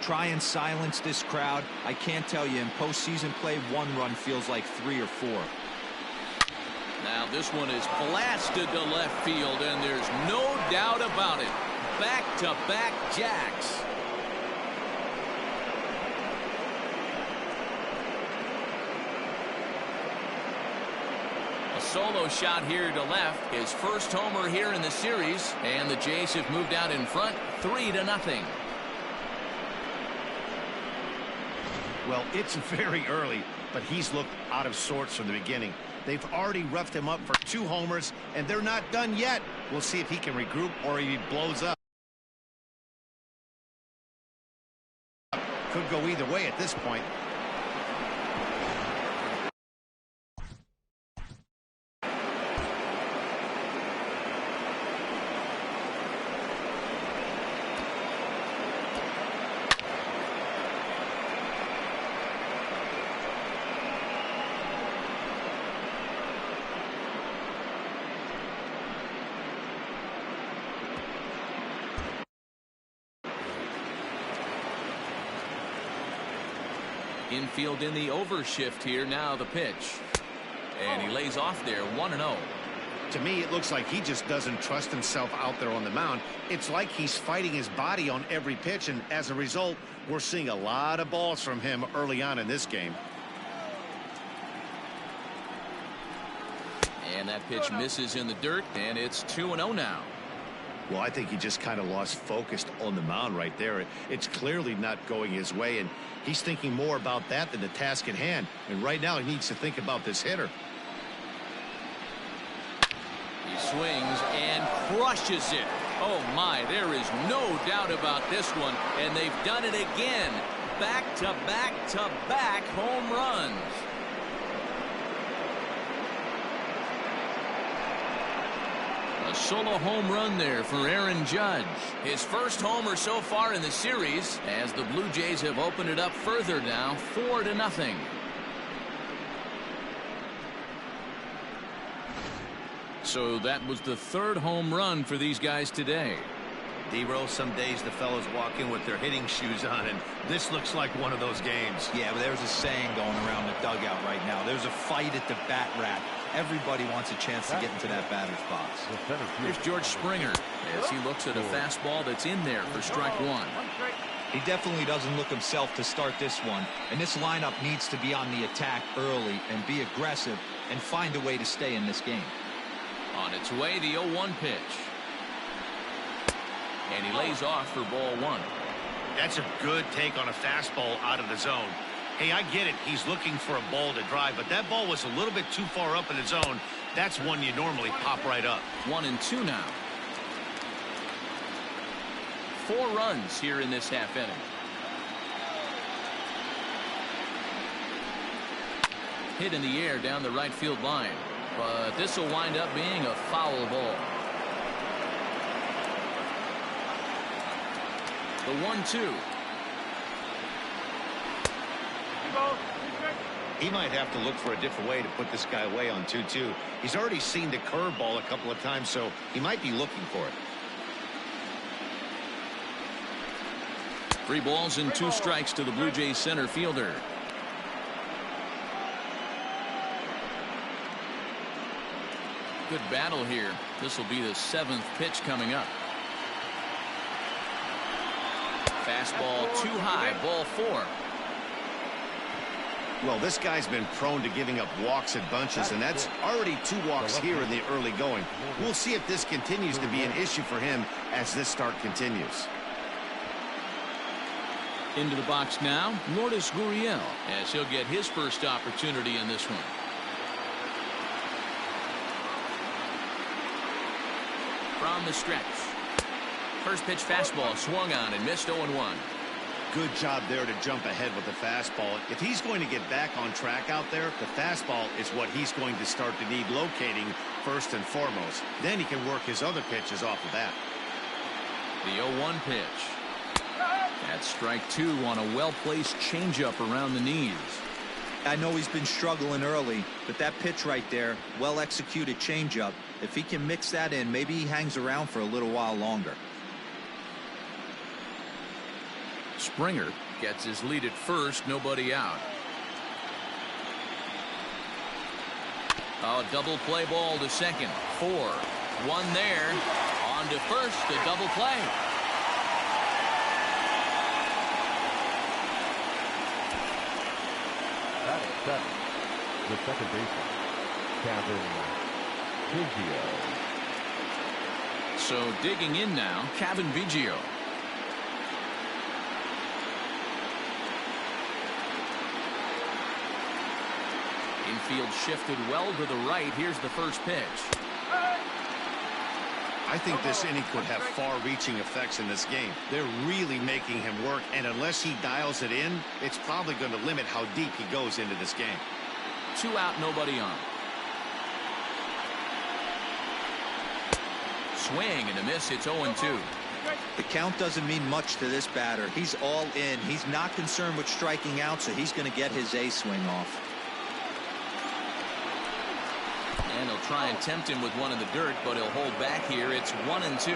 [SPEAKER 4] Try and silence this crowd. I can't tell you, in postseason play, 1 run feels like 3 or 4.
[SPEAKER 3] Now this one is blasted to left field, and there's no doubt about it. Back-to-back jacks. A solo shot here to left. His first homer here in the series, and the Jays have moved out in front 3-0.
[SPEAKER 5] Well, it's very early, but he's looked out of sorts from the beginning. They've already roughed him up for 2 homers, and they're not done yet. We'll see if he can regroup or if he blows up. Could go either way at this point.
[SPEAKER 3] Infield in the overshift here. Now the pitch. And he lays off there, 1-0.
[SPEAKER 5] To me, it looks like he just doesn't trust himself out there on the mound. It's like he's fighting his body on every pitch, and as a result, we're seeing a lot of balls from him early on in this game.
[SPEAKER 3] And that pitch misses in the dirt, and it's 2-0 now.
[SPEAKER 5] Well, I think he just kind of lost focus on the mound right there. It's clearly not going his way, and he's thinking more about that than the task at hand. And right now, he needs to think about this hitter.
[SPEAKER 3] He swings and crushes it. Oh, my, there is no doubt about this one, and they've done it again. Back-to-back-to-back home runs. A solo home run there for Aaron Judge. His first homer so far in the series as the Blue Jays have opened it up further now, 4-0. So that was the third home run for these guys today.
[SPEAKER 5] D-Rose, some days the fellows walk in with their hitting shoes on, and this looks like one of those games.
[SPEAKER 4] Yeah, but there's a saying going around the dugout right now. There's a fight at the bat rack. Everybody wants a chance to get into that batter's box.
[SPEAKER 3] Here's George Springer as he looks at a fastball that's in there for strike one.
[SPEAKER 4] He definitely doesn't look himself to start this one, and this lineup needs to be on the attack early and be aggressive and find a way to stay in this game.
[SPEAKER 3] On its way, the 0-1 pitch. And he lays off for ball one.
[SPEAKER 5] That's a good take on a fastball out of the zone. Hey, I get it. He's looking for a ball to drive, but that ball was a little bit too far up in the zone. That's one you normally pop right up.
[SPEAKER 3] 1-2 now. 4 runs here in this half inning. Hit in the air down the right field line, but this will wind up being a foul ball. The 1-2.
[SPEAKER 5] He might have to look for a different way to put this guy away on 2-2. He's already seen the curveball a couple of times, so he might be looking for it.
[SPEAKER 3] 3 balls and 2 strikes to the Blue Jays center fielder. Good battle here. This will be the 7th pitch coming up. Fastball too high, ball 4.
[SPEAKER 5] Well, this guy's been prone to giving up walks at bunches, and that's already 2 walks here in the early going. We'll see if this continues to be an issue for him as this start continues.
[SPEAKER 3] Into the box now, Vladimir Guerrero, as he'll get his first opportunity in this one. From the stretch. First pitch fastball swung on and missed 0-1.
[SPEAKER 5] Good job there to jump ahead with the fastball. If he's going to get back on track out there, the fastball is what he's going to start to need locating first and foremost. Then he can work his other pitches off of that.
[SPEAKER 3] The 0-1 pitch. That's strike 2 on a well-placed changeup around the knees.
[SPEAKER 4] I know he's been struggling early, but that pitch right there, well-executed changeup, if he can mix that in, maybe he hangs around for a little while longer.
[SPEAKER 3] Springer gets his lead at first, nobody out. A double play ball to second. 4. 1 there. On to first, a double play.
[SPEAKER 6] At 7, the second baseman, Kevin Biggio.
[SPEAKER 3] So digging in now, Kevin Biggio. Infield shifted well to the right. Here's the first pitch.
[SPEAKER 5] I think this inning could have far-reaching effects in this game. They're really making him work, and unless he dials it in, it's probably going to limit how deep he goes into this game.
[SPEAKER 3] 2 out, nobody on. Swing and a miss. It's 0-2.
[SPEAKER 4] The count doesn't mean much to this batter. He's all in. He's not concerned with striking out, so he's going to get his A swing off.
[SPEAKER 3] And he'll try and tempt him with one in the dirt, but he'll hold back here. It's 1-2.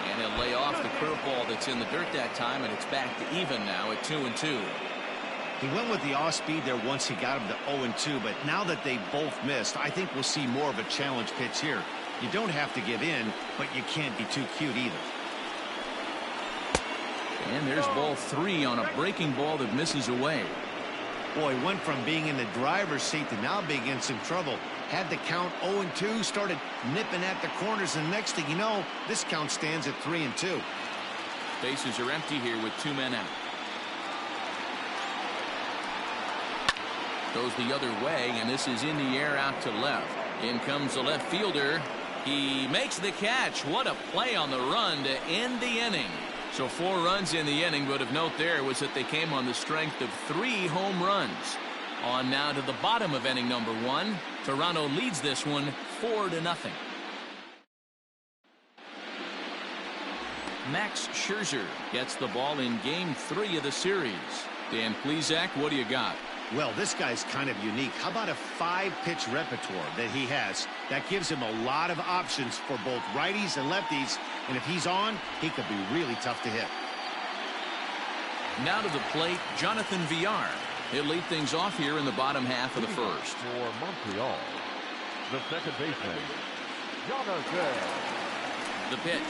[SPEAKER 3] And he'll to lay off the curveball that's in the dirt that time, and it's back to even now at 2-2.
[SPEAKER 5] He went with the off-speed there once he got him to 0-2, but now that they both missed, I think we'll see more of a challenge pitch here. You don't have to give in, but you can't be too cute either.
[SPEAKER 3] And there's ball 3 on a breaking ball that misses away.
[SPEAKER 5] Boy, went from being in the driver's seat to now being in some trouble. Had the count 0-2, started nipping at the corners, and next thing you know, this count stands at 3-2.
[SPEAKER 3] Bases are empty here with 2 men out. Goes the other way, and this is in the air out to left. In comes the left fielder. He makes the catch. What a play on the run to end the inning. So 4 runs in the inning, but of note there was that they came on the strength of 3 home runs. On now to the bottom of inning number 1. Toronto leads this one 4-0. Max Scherzer gets the ball in game 3 of the series. Dan Plesac, what do you got?
[SPEAKER 5] Well, this guy's kind of unique. How about a 5-pitch repertoire that he has? That gives him a lot of options for both righties and lefties. And if he's on, he could be really tough to hit. Now to the plate, Jonathan Villar. He'll lead things off here in the bottom half of the first.
[SPEAKER 6] For Montreal, the second baseman, Jonathan.
[SPEAKER 3] The pitch.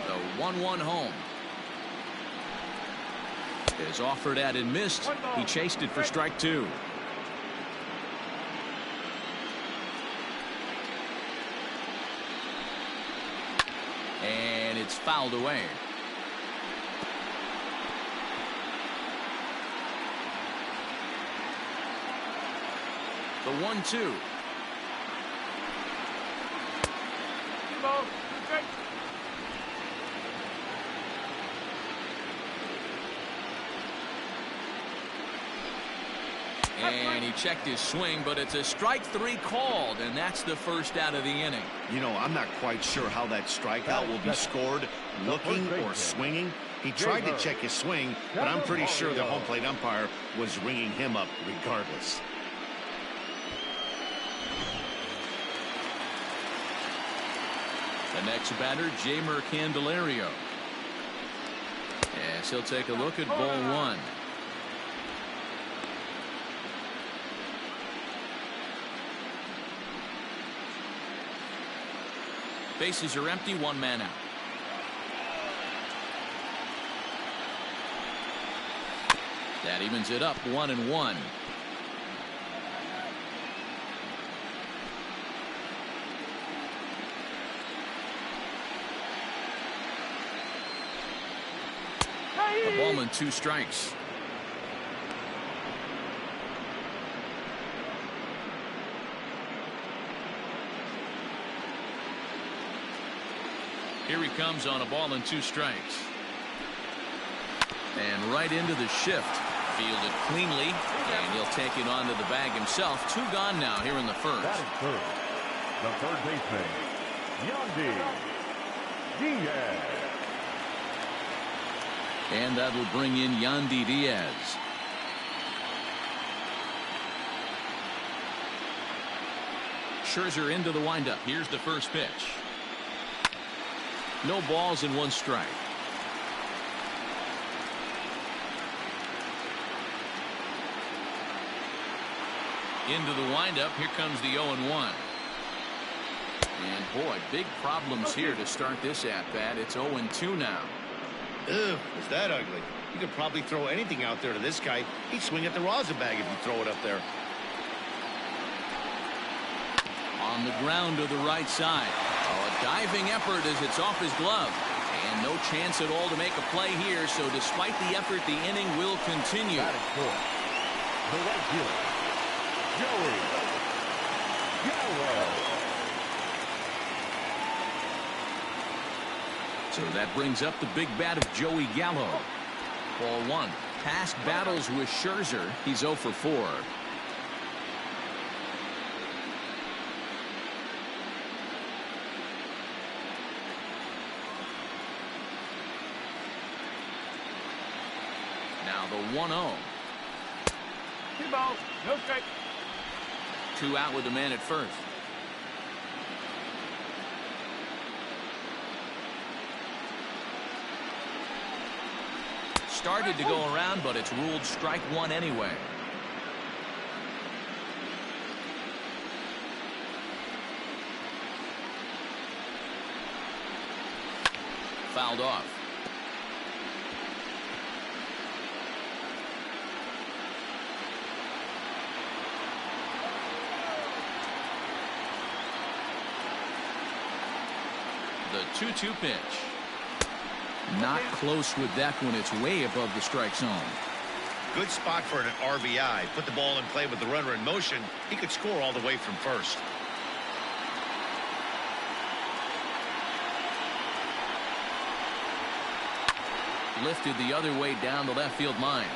[SPEAKER 3] The 1-1 home. Is offered at and missed. He chased it for strike 2. And it's fouled away. The 1-2. And he checked his swing, but it's a strike 3 called, and that's the first out of the inning. You know, I'm not quite sure how that strikeout will be scored, looking or swinging. He tried to check his swing, but I'm pretty sure the home plate umpire was ringing him up regardless. The next batter, Jeimer Candelario. Yes, he'll take a look at ball 1. Bases are empty, 1 man out. That evens it up, 1-1. A ball and 2 strikes. Here he comes on a ball and 2 strikes. And right into the shift. Fielded cleanly, and he'll take it onto the bag himself. 2 gone now here in the first.
[SPEAKER 6] That is third. The third baseman, Yandi Diaz.
[SPEAKER 3] And that'll bring in Yandi Diaz. Scherzer into the windup. Here's the first pitch. No balls and 1 strike. Into the windup. Here comes the 0-1. And boy, big problems here to start this at-bat. It's 0-2 now.
[SPEAKER 5] Ugh, is that ugly? You could probably throw anything out there to this guy. He'd swing at the rosin bag if you throw it up there.
[SPEAKER 3] On the ground to the right side. Oh, a diving effort as it's off his glove. And no chance at all to make a play here. So despite the effort, the inning will continue.
[SPEAKER 6] That is 4. The right fielder, Joey Gallo.
[SPEAKER 3] So that brings up the big bat of Joey Gallo. Ball one. Past battles with Scherzer. He's 0 for 4. Now the 1-0.
[SPEAKER 7] 2 balls, no strike.
[SPEAKER 3] 2 out with the man at first. Started to go around, but it's ruled strike 1 anyway. Fouled off. The 2-2 pitch. Not close with that one. It's way above the strike zone.
[SPEAKER 5] Good spot for an RBI. Put the ball in play with the runner in motion. He could score all the way from first.
[SPEAKER 3] Lifted the other way down the left field line.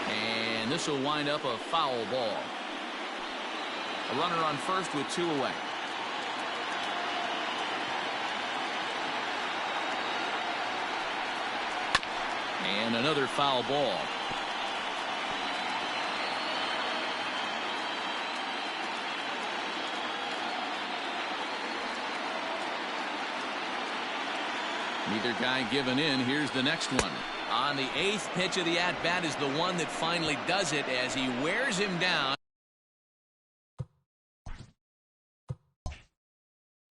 [SPEAKER 3] And this will wind up a foul ball. A runner on first with 2 away. And another foul ball. Neither guy giving in. Here's the next one. On the 8th pitch of the at-bat is the one that finally does it as he wears him down.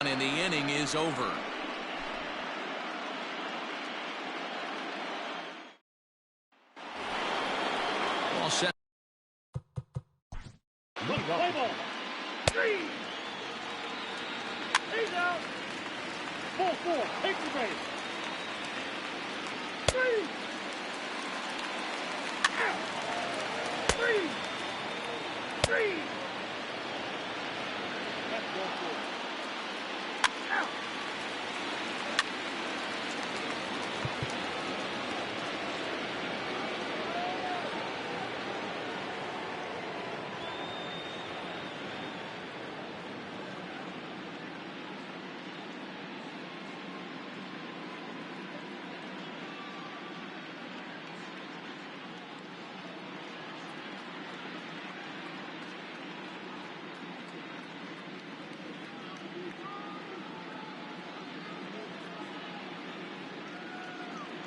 [SPEAKER 3] And the inning is over. All set.
[SPEAKER 7] Play ball. 3. He's out. 4-4. Take the base. 3. Out. 3. 3. That's 1-4. Out.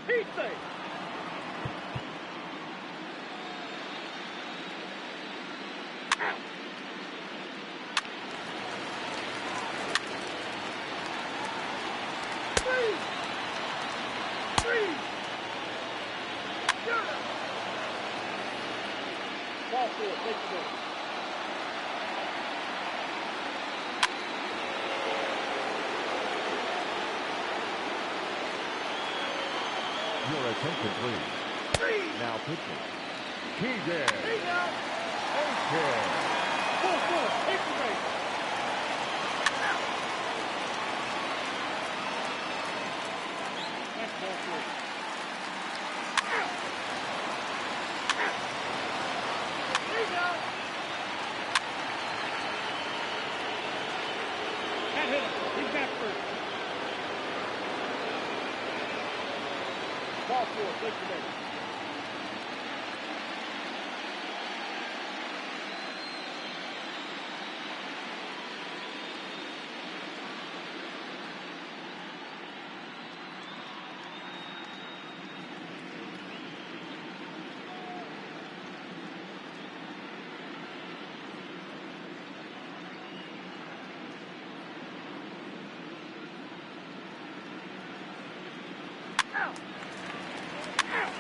[SPEAKER 7] He's safe. Out. 3. 3. Ball 4. Take the ball.
[SPEAKER 6] Your attention, please. Now pitching. Keegan.
[SPEAKER 7] He's out. 4-4. Take the base. Out. That's ball 4. Out. Out. He's out. That hit him. He's back first. Ball 4. Take the base. Out. Out.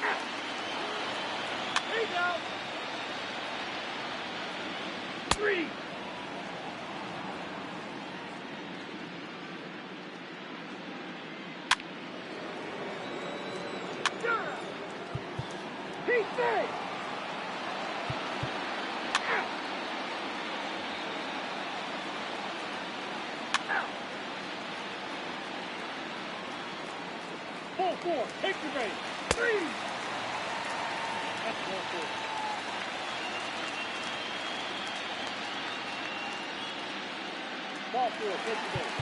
[SPEAKER 7] Out. He's out. 3. He's safe. Out. Ball 4, take the base. 3. That's ball 4. Ball 4, take the base.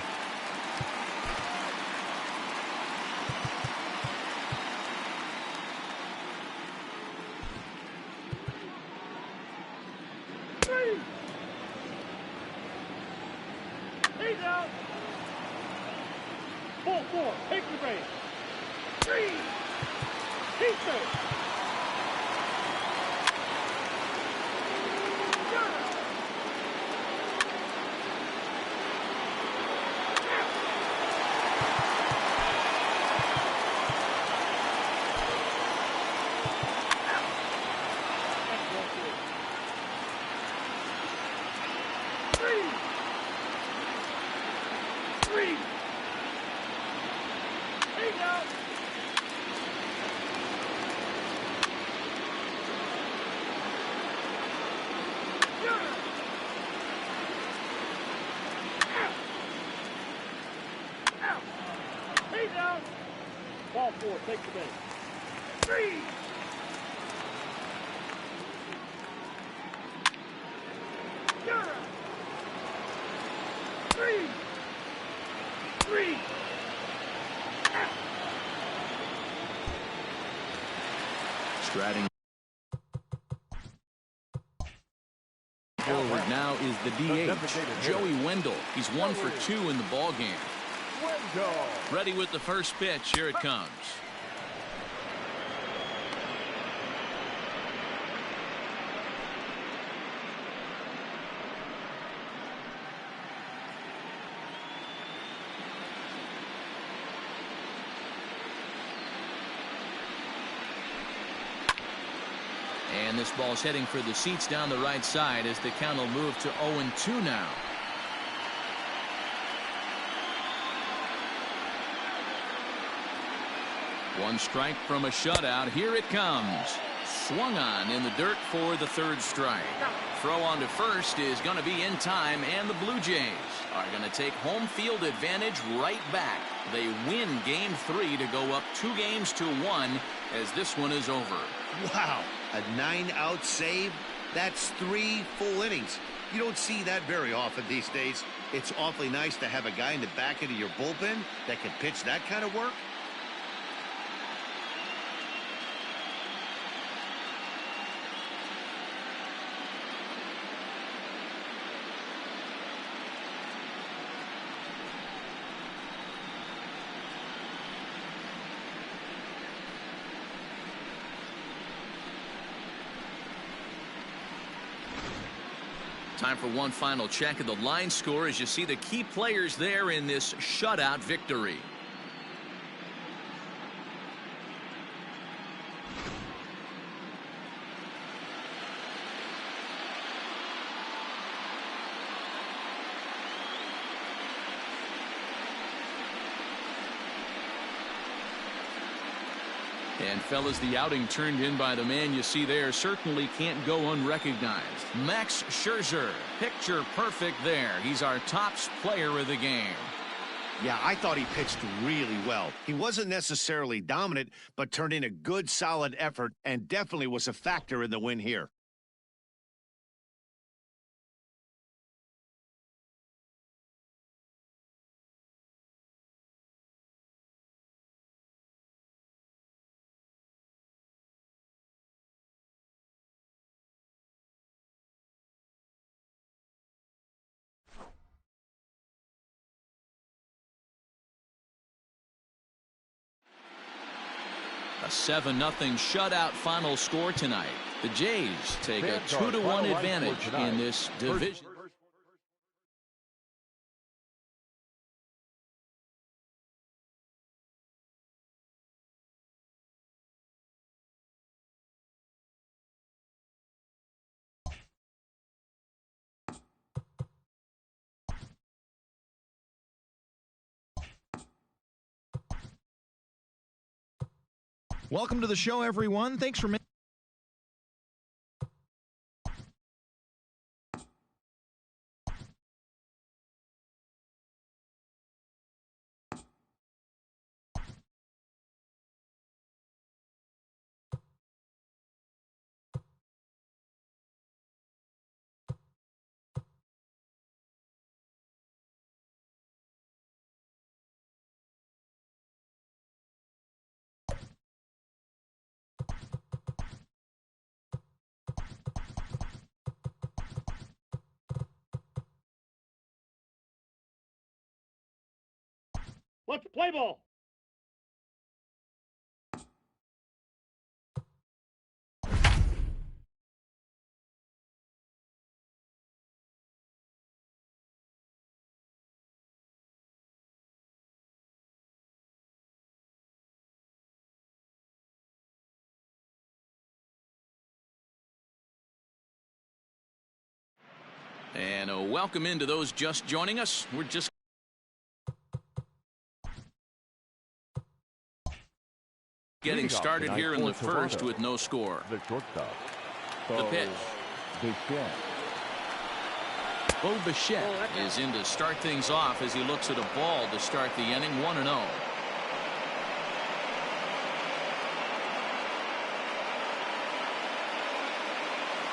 [SPEAKER 7] He's out. Ball 4, take the base. 3. He's safe. Ball 4, take the base. 3. You're 3. 3.
[SPEAKER 3] Striding forward now is the DH, Joey Wendell. He's 1 for 2 in the ball game. Ready with the first pitch. Here it comes. And this ball's heading for the seats down the right side as the count will move to 0-2 now. One strike from a shutout. Here it comes. Swung on in the dirt for the third strike. Throw on to first is going to be in time, and the Blue Jays are going to take home field advantage right back. They win game 3 to go up 2-1 as this one is over.
[SPEAKER 5] Wow, a 9-out save? That's 3 full innings. You don't see that very often these days. It's awfully nice to have a guy in the back end of your bullpen that can pitch that kind of work.
[SPEAKER 3] Time for one final check of the line score as you see the key players there in this shutout victory. And fellas, the outing turned in by the man you see there certainly can't go unrecognized. Max Scherzer, picture perfect there. He's our top player of the game.
[SPEAKER 5] Yeah, I thought he pitched really well. He wasn't necessarily dominant, but turned in a good, solid effort and definitely was a factor in the win here.
[SPEAKER 3] A 7-0 shutout final score tonight. The Jays take a 2-1 advantage in this division.
[SPEAKER 1] Welcome to the show, everyone. Thanks for making
[SPEAKER 7] Let's play ball.
[SPEAKER 3] And a welcome into those just joining us. We're just getting started here in the first with no score.
[SPEAKER 6] The shortstop.
[SPEAKER 3] The pitch.
[SPEAKER 6] Bichette.
[SPEAKER 3] Bo Bichette is in to start things off as he looks at a ball to start the inning. 1-0.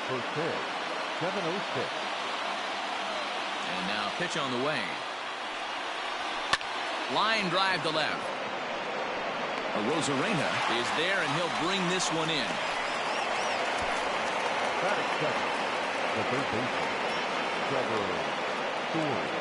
[SPEAKER 6] First pitch. 7-0-6.
[SPEAKER 3] And now pitch on the way. Line drive to left. Rosarina is there, and he'll bring this one in.
[SPEAKER 6] Batting second. The third baseman. Trevor Story.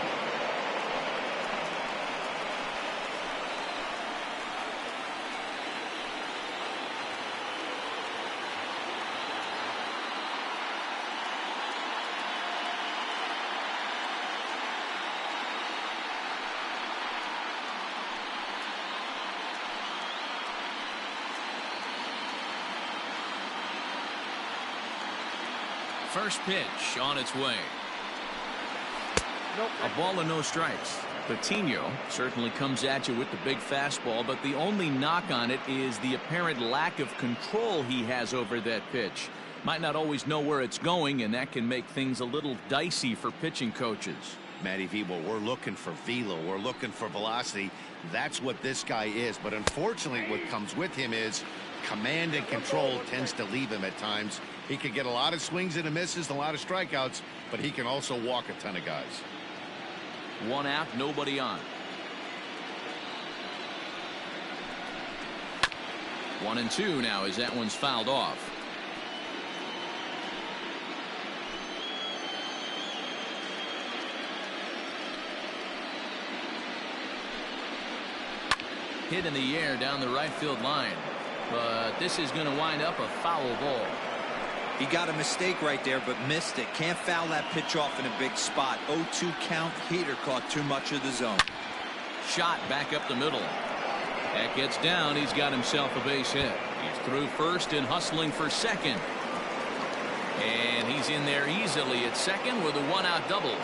[SPEAKER 3] First pitch on its way. A ball and no strikes. Patino certainly comes at you with the big fastball, but the only knock on it is the apparent lack of control he has over that pitch. Might not always know where it's going, and that can make things a little dicey for pitching coaches.
[SPEAKER 5] Matty V, well, we're looking for velo. We're looking for velocity. That's what this guy is. But unfortunately, what comes with him is command and control tends to leave him at times. He can get a lot of swings and misses, a lot of strikeouts, but he can also walk a ton of guys.
[SPEAKER 3] 1 out, nobody on. 1-2 now as that one's fouled off. Hit in the air down the right field line, but this is going to wind up a foul ball.
[SPEAKER 4] He got a mistake right there, but missed it. Can't foul that pitch off in a big spot. 0-2 count. Heater caught too much of the zone.
[SPEAKER 3] Shot back up the middle. That gets down. He's got himself a base hit. He's through first and hustling for second. And he's in there easily at second with a 1-out double.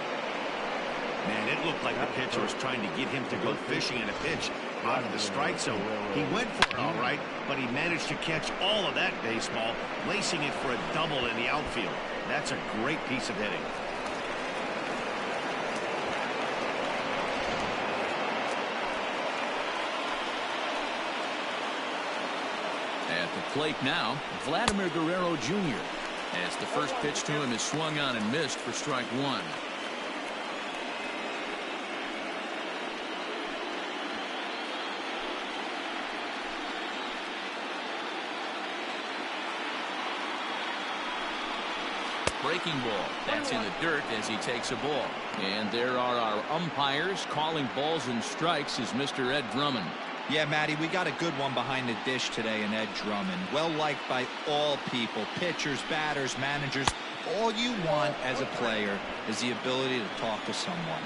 [SPEAKER 5] Man, it looked like the pitcher was trying to get him to go fishing in a pitch out of the strike zone. He went for it all right, but he managed to catch all of that baseball, lacing it for a double in the outfield. That's a great piece of hitting.
[SPEAKER 3] At the plate now, Vladimir Guerrero Jr. as the first pitch to him is swung on and missed for strike one. Breaking ball. That's in the dirt as he takes a ball. And there are our umpires calling balls and strikes is Mr. Ed Drummond.
[SPEAKER 4] Yeah, Matty, we got a good one behind the dish today in Ed Drummond. Well liked by all people, pitchers, batters, managers. All you want as a player is the ability to talk to someone.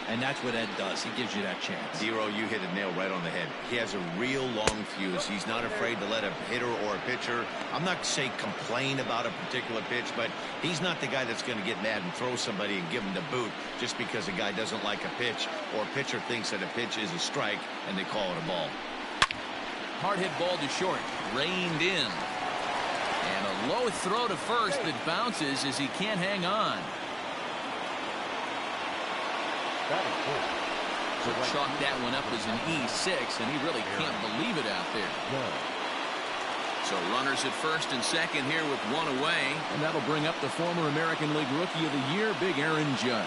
[SPEAKER 4] And that's what Ed does. He gives you that chance.
[SPEAKER 5] Zero, you hit a nail right on the head. He has a real long fuse. He's not afraid to let a hitter or a pitcher, I'm not saying complain about a particular pitch, but he's not the guy that's going to get mad and throw somebody and give him the boot just because a guy doesn't like a pitch or a pitcher thinks that a pitch is a strike and they call it a ball.
[SPEAKER 3] Hard hit ball to short. Reined in. And a low throw to first that bounces as he can't hang on. So chalk that one up as an E6, and he really can't believe it out there. So runners at first and second here with one away, and that'll bring up the former American League Rookie of the Year, Big Aaron Judge.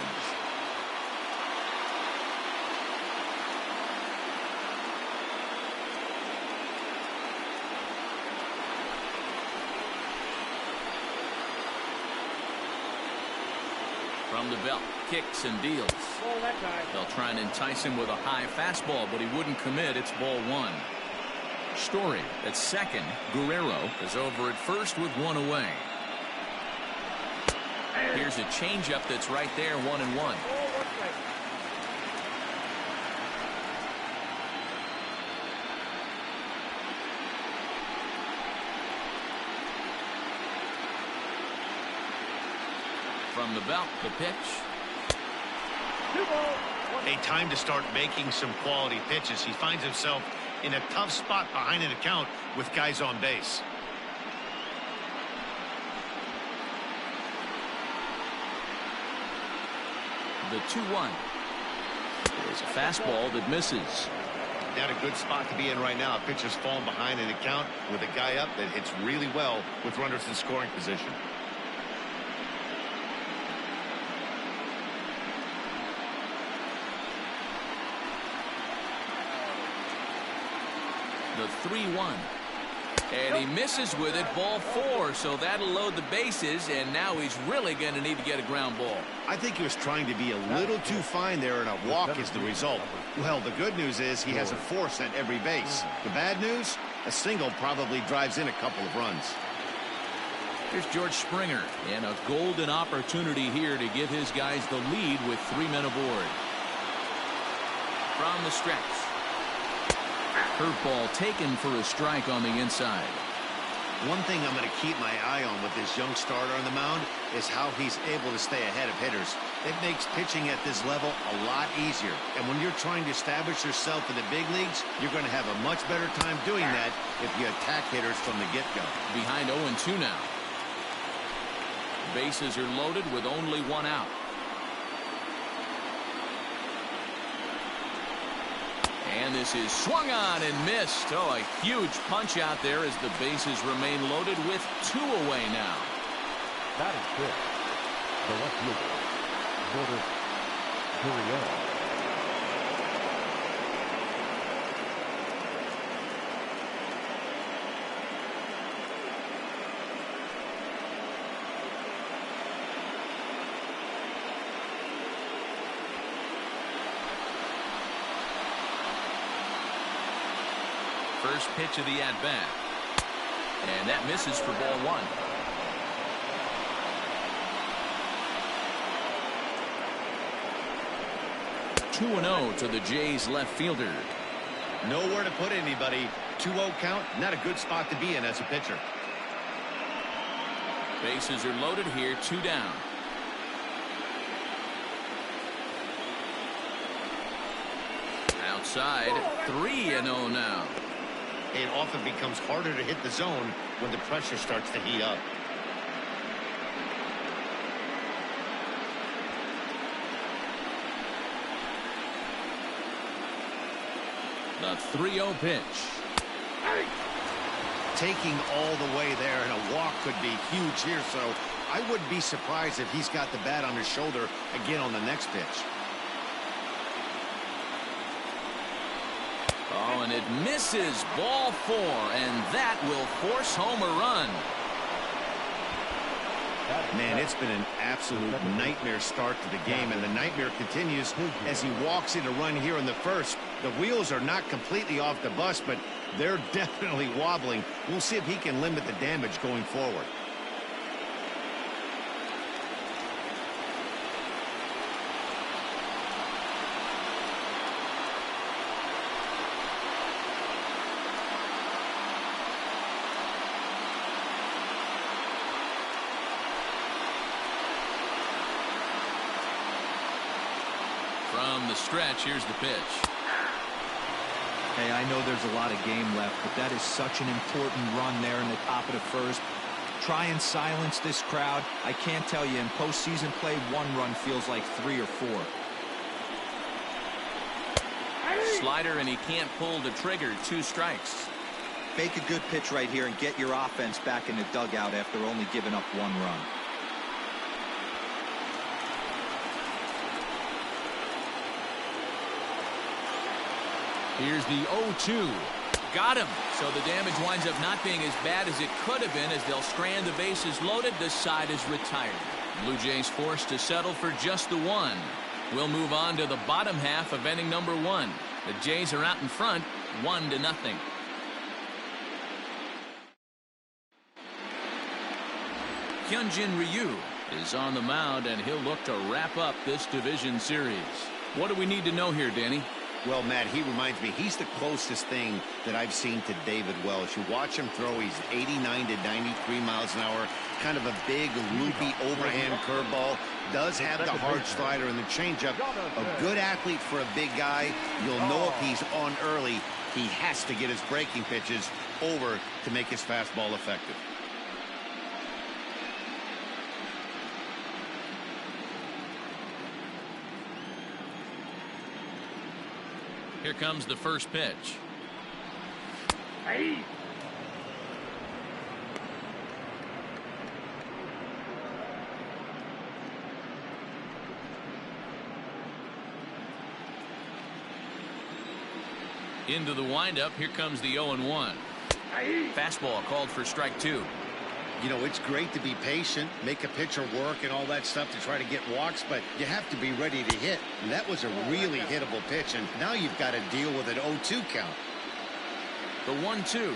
[SPEAKER 3] From the belt, kicks and deals.
[SPEAKER 7] Ball that guy.
[SPEAKER 3] They'll try and entice him with a high fastball, but he wouldn't commit. It's ball one. Story at second. Guerrero is over at first with one away. Here's a changeup that's right there, 1-1.
[SPEAKER 7] Ball one strike.
[SPEAKER 3] From the belt, the pitch.
[SPEAKER 7] 2 balls.
[SPEAKER 5] A time to start making some quality pitches. He finds himself in a tough spot behind an account with guys on base.
[SPEAKER 3] The 2-1. There's a fastball that misses.
[SPEAKER 5] Not a good spot to be in right now. A pitcher's falling behind an account with a guy up that hits really well with runners in scoring position.
[SPEAKER 3] The 3-1. And he misses with it, ball 4, so that'll load the bases, and now he's really going to need to get a ground ball.
[SPEAKER 5] I think he was trying to be a little too fine there, and a walk is the result. Well, the good news is he has a force at every base. The bad news, a single probably drives in a couple of runs.
[SPEAKER 3] Here's George Springer, and a golden opportunity here to give his guys the lead with 3 men aboard. From the stretch. Curveball taken for a strike on the inside.
[SPEAKER 5] One thing I'm going to keep my eye on with this young starter on the mound is how he's able to stay ahead of hitters. It makes pitching at this level a lot easier. And when you're trying to establish yourself in the big leagues, you're going to have a much better time doing that if you attack hitters from the get-go.
[SPEAKER 3] Behind 0-2 now. Bases are loaded with only 1 out. And this is swung on and missed. Oh, a huge punch out there as the bases remain loaded with 2 away now.
[SPEAKER 6] That is good. The left fielder, Vladimir Guerrero.
[SPEAKER 3] First pitch of the at-bat. And that misses for ball 1. Two 2-0 to the Jays left fielder.
[SPEAKER 5] Nowhere to put anybody. 2-0 count, not a good spot to be in as a pitcher.
[SPEAKER 3] Bases are loaded here, 2 down. Outside, 3-0 now.
[SPEAKER 5] It often becomes harder to hit the zone when the pressure starts to heat up.
[SPEAKER 3] The 3-0 pitch.
[SPEAKER 5] Taking all the way there, and a walk could be huge here, so I wouldn't be surprised if he's got the bat on his shoulder again on the next pitch.
[SPEAKER 3] Oh, and it misses. Ball 4, and that will force home a run.
[SPEAKER 5] Man, it's been an absolute nightmare start to the game, and the nightmare continues as he walks in a run here in the first. The wheels are not completely off the bus, but they're definitely wobbling. We'll see if he can limit the damage going forward.
[SPEAKER 3] From the stretch, here's the pitch.
[SPEAKER 4] Hey, I know there's a lot of game left, but that is such an important run there in the top of the first. Try and silence this crowd. I can't tell you, in postseason play, 1 run feels like 3 or 4.
[SPEAKER 3] Slider, and he can't pull the trigger. 2 strikes.
[SPEAKER 4] Make a good pitch right here and get your offense back in the dugout after only giving up 1 run.
[SPEAKER 3] Here's the 0-2. got him. So the damage winds up not being as bad as it could have been as they'll strand the bases loaded. The side is retired. Blue Jays forced to settle for just the one. We'll move on to the bottom half of inning number 1. The Jays are out in front, 1-0. Hyunjin Ryu is on the mound, and he'll look to wrap up this division series. What do we need to know here, Danny?
[SPEAKER 5] Well, Matt, he reminds me, he's the closest thing that I've seen to David Welsh. You watch him throw, he's 89 to 93 miles an hour, kind of a big, loopy, overhand curveball. Does have the hard slider and the changeup. A good athlete for a big guy. You'll know if he's on early, he has to get his breaking pitches over to make his fastball effective.
[SPEAKER 3] Here comes the first pitch.
[SPEAKER 7] Hey.
[SPEAKER 3] Into the windup. Here comes the 0-1.
[SPEAKER 7] Hey.
[SPEAKER 3] Fastball called for strike 2.
[SPEAKER 5] You know, it's great to be patient, make a pitcher work and all that stuff to try to get walks, but you have to be ready to hit. And that was a really hittable pitch, and now you've got to deal with an 0-2 count.
[SPEAKER 3] The 1-2.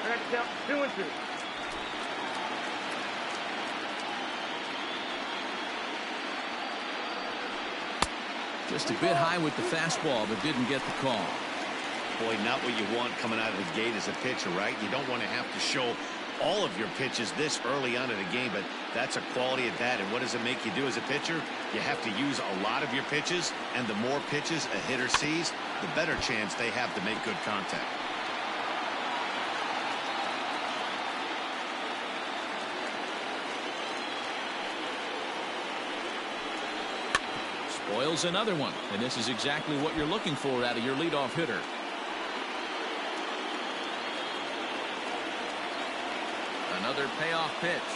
[SPEAKER 7] I got to count 2-2.
[SPEAKER 3] Just a bit high with the fastball, but didn't get the call.
[SPEAKER 5] Boy, not what you want coming out of the gate as a pitcher, right? You don't want to have to show all of your pitches this early on in the game, but that's a quality at that. And what does it make you do as a pitcher? You have to use a lot of your pitches, and the more pitches a hitter sees, the better chance they have to make good contact.
[SPEAKER 3] Spoils another one, and this is exactly what you're looking for out of your leadoff hitter. Another payoff pitch.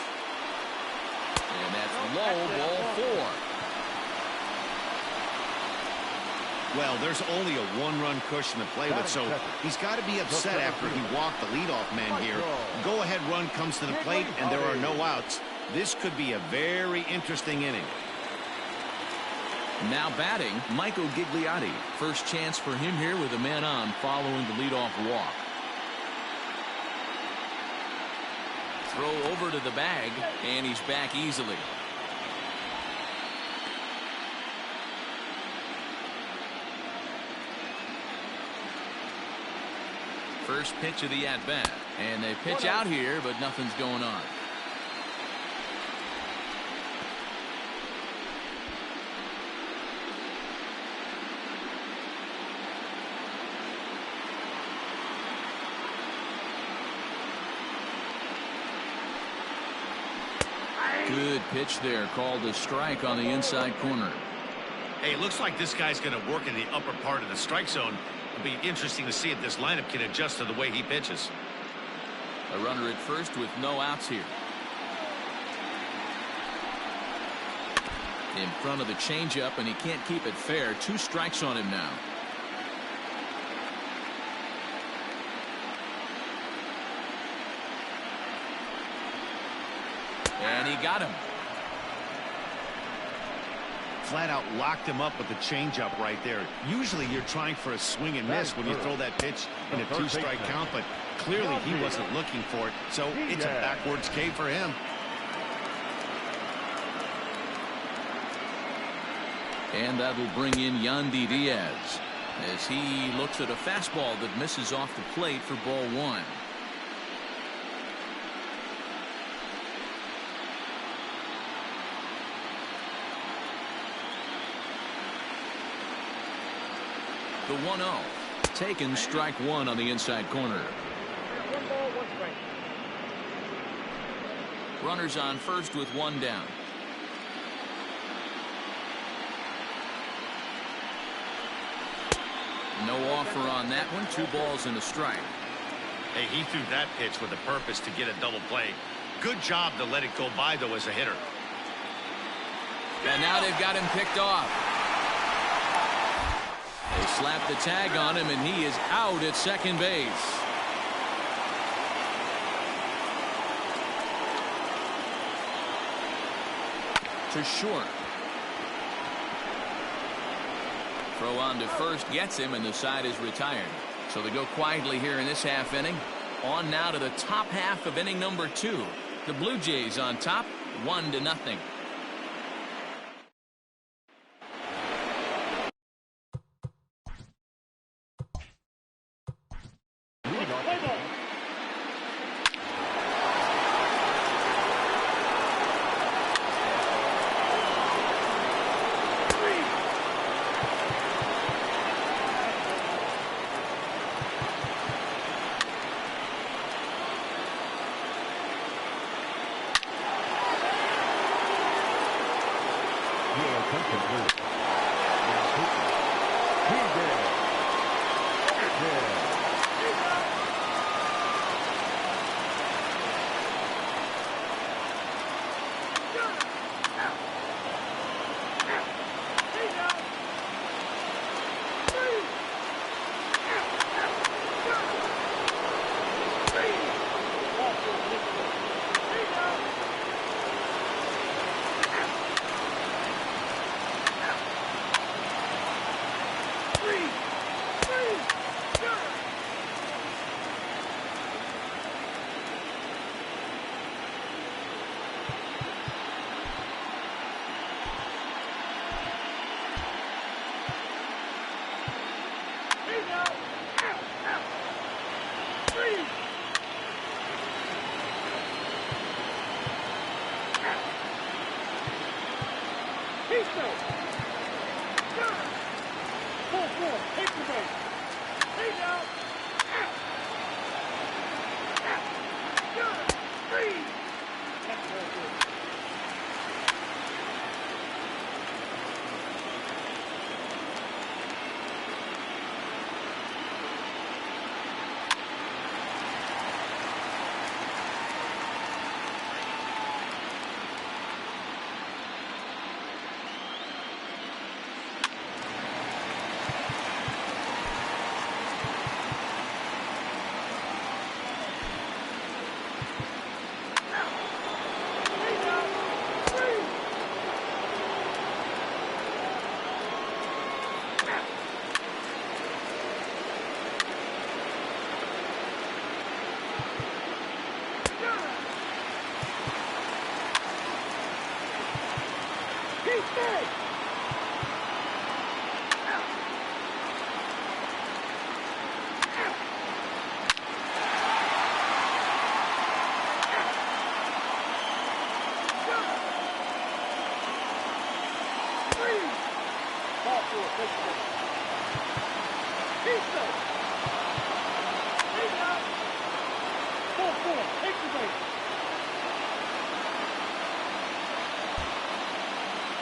[SPEAKER 3] And that's low, ball 4.
[SPEAKER 5] Well, there's only a one-run cushion to play with, so he's got to be upset after he walked the leadoff man here. Go-ahead run comes to the plate, and there are no outs. This could be a very interesting inning.
[SPEAKER 3] Now batting, Michael Gigliotti. First chance for him here with a man on following the leadoff walk. Throw over to the bag, and he's back easily. First pitch of the at-bat, and they pitch out here, but nothing's going on. Good pitch there, called a strike on the inside corner.
[SPEAKER 5] Hey, it looks like this guy's going to work in the upper part of the strike zone. It'll be interesting to see if this lineup can adjust to the way he pitches.
[SPEAKER 3] A runner at first with no outs here. In front of the changeup, and he can't keep it fair. 2 strikes on him now. And he got him.
[SPEAKER 5] Flat out locked him up with the changeup right there. Usually you're trying for a swing and miss when you throw that pitch in a 2-strike count, but clearly he wasn't looking for it, so it's a backwards K for him.
[SPEAKER 3] And that'll bring in Yandi Diaz as he looks at a fastball that misses off the plate for ball 1. The 1-0. Taken, strike 1 on the inside corner.
[SPEAKER 7] 1 ball, 1 strike.
[SPEAKER 3] Runners on first with 1 down. No offer on that one. 2 balls and a strike.
[SPEAKER 5] Hey, he threw that pitch with a purpose to get a double play. Good job to let it go by, though, as a hitter.
[SPEAKER 3] And now they've got him picked off. They slap the tag on him, and he is out at second base. To short. Throw on to first gets him, and the side is retired. So they go quietly here in this half inning. On now to the top half of inning number 2. The Blue Jays on top, 1-0.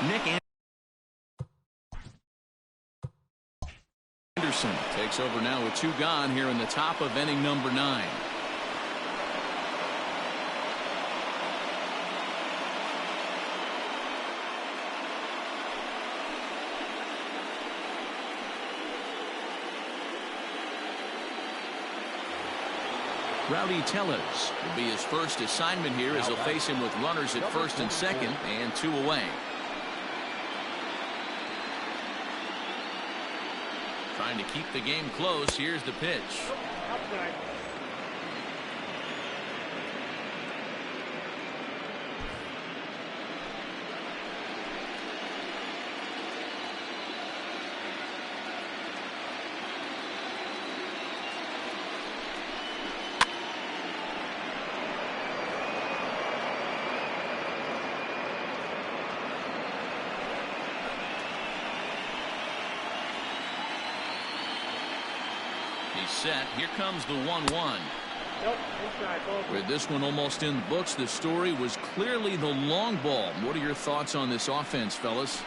[SPEAKER 3] Nick Anderson takes over now with 2 gone here in the top of inning number 9. Rowdy Tellez will be his first assignment here as he'll face him with runners at first and second and 2 away. Trying to keep the game close. Here's the pitch. Set. Here comes the 1-1. With this one almost in the books, the story was clearly the long ball. What are your thoughts on this offense, fellas?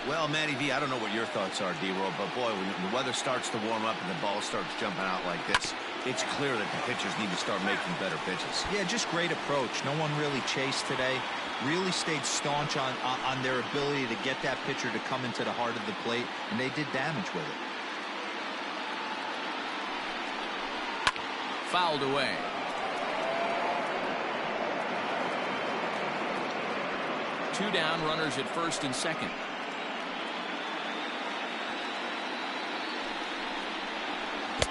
[SPEAKER 5] Well, Matty V, I don't know what your thoughts are, D-Roll, but boy, when the weather starts to warm up and the ball starts jumping out like this, It's clear that the pitchers need to start making better pitches.
[SPEAKER 4] Yeah, just great approach. No one really chased today. Really stayed staunch on their ability to get that pitcher to come into the heart of the plate, and they did damage with it.
[SPEAKER 3] Fouled away. Two down, runners at first and second.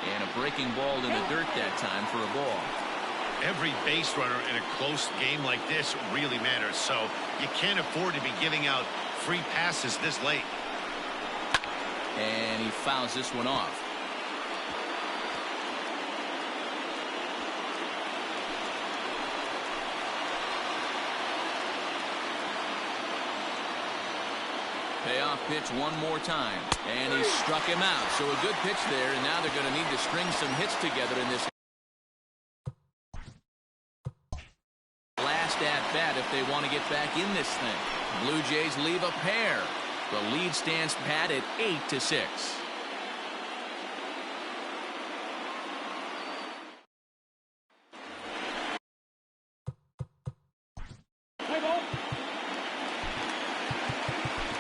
[SPEAKER 3] And a breaking ball in the dirt that time for a ball.
[SPEAKER 5] Every base runner in a close game like this really matters, so you can't afford to be giving out free passes this late.
[SPEAKER 3] And he fouls this one off. Payoff pitch one more time, and he struck him out. So a good pitch there, and now they're going to need to string some hits together in this last at-bat if they want to get back in this thing. Blue Jays leave a pair. The lead stands pat at 8-6.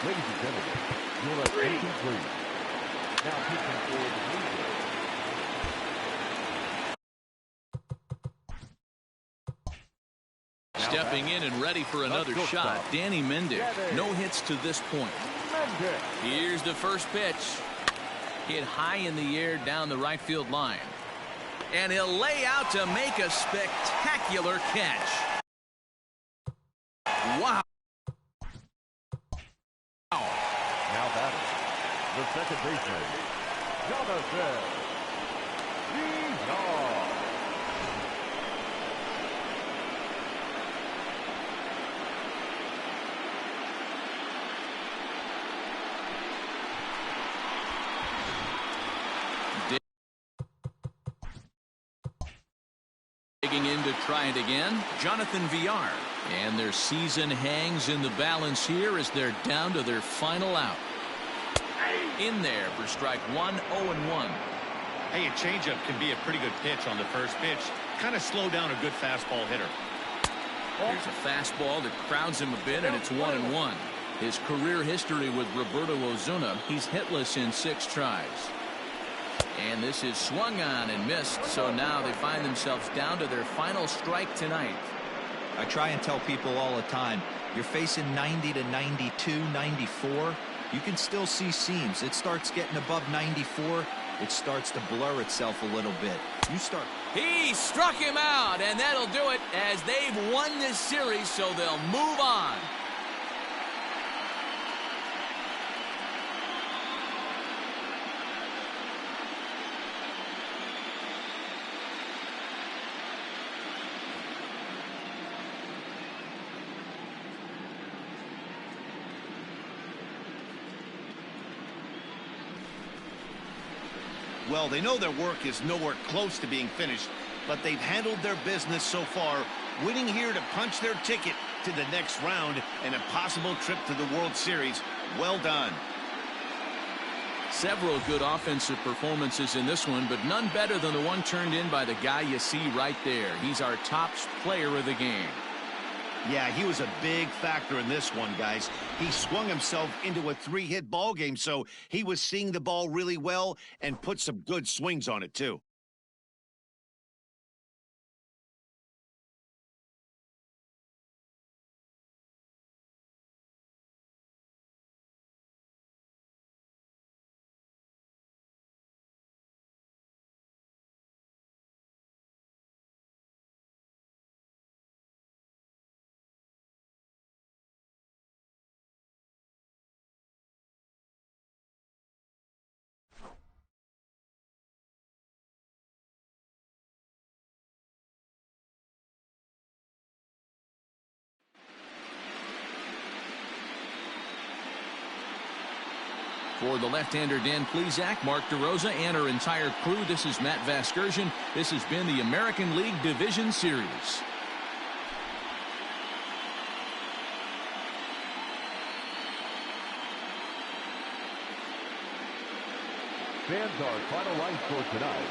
[SPEAKER 6] Ladies and gentlemen, you're at 83. Now pitching for the Blue Jays.
[SPEAKER 3] Stepping in and ready for another shot, Danny Mendick. No hits to this point. Here's the first pitch. Hit high in the air down the right field line. And he'll lay out to make a spectacular catch. Wow.
[SPEAKER 6] Now batting, the second baseman, Jonathan Villar.
[SPEAKER 3] Digging in to try it again, Jonathan Villar. And their season hangs in the balance here as they're down to their final out. In there for strike one, 0-1.
[SPEAKER 5] Hey, a changeup can be a pretty good pitch on the first pitch. Kind of slow down a good fastball hitter.
[SPEAKER 3] Here's a fastball that crowds him a bit, and it's 1-1. His career history with Roberto Osuna, he's hitless in 6 tries. And this is swung on and missed, so now they find themselves down to their final strike tonight.
[SPEAKER 4] I try and tell people all the time, you're facing 90 to 92, 94. You can still see seams. It starts getting above 94. It starts to blur itself a little bit.
[SPEAKER 3] He struck him out, and that'll do it as they've won this series, so they'll move on.
[SPEAKER 5] Well, they know their work is nowhere close to being finished, but they've handled their business so far, winning here to punch their ticket to the next round and a possible trip to the World Series. Well done.
[SPEAKER 3] Several good offensive performances in this one, but none better than the one turned in by the guy you see right there. He's our top player of the game.
[SPEAKER 5] Yeah, he was a big factor in this one, guys. He swung himself into a 3-hit ball game, so he was seeing the ball really well and put some good swings on it, too.
[SPEAKER 3] For the left-hander Dan Plesac, Mark DeRosa, and our entire crew, this is Matt Vasgersian. This has been the American League Division Series.
[SPEAKER 6] Fans, our final line for tonight.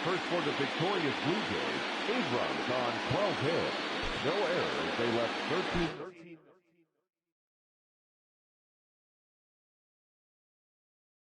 [SPEAKER 6] First for the victorious Blue Jays, 8 runs on 12 hits. No errors. They left 13.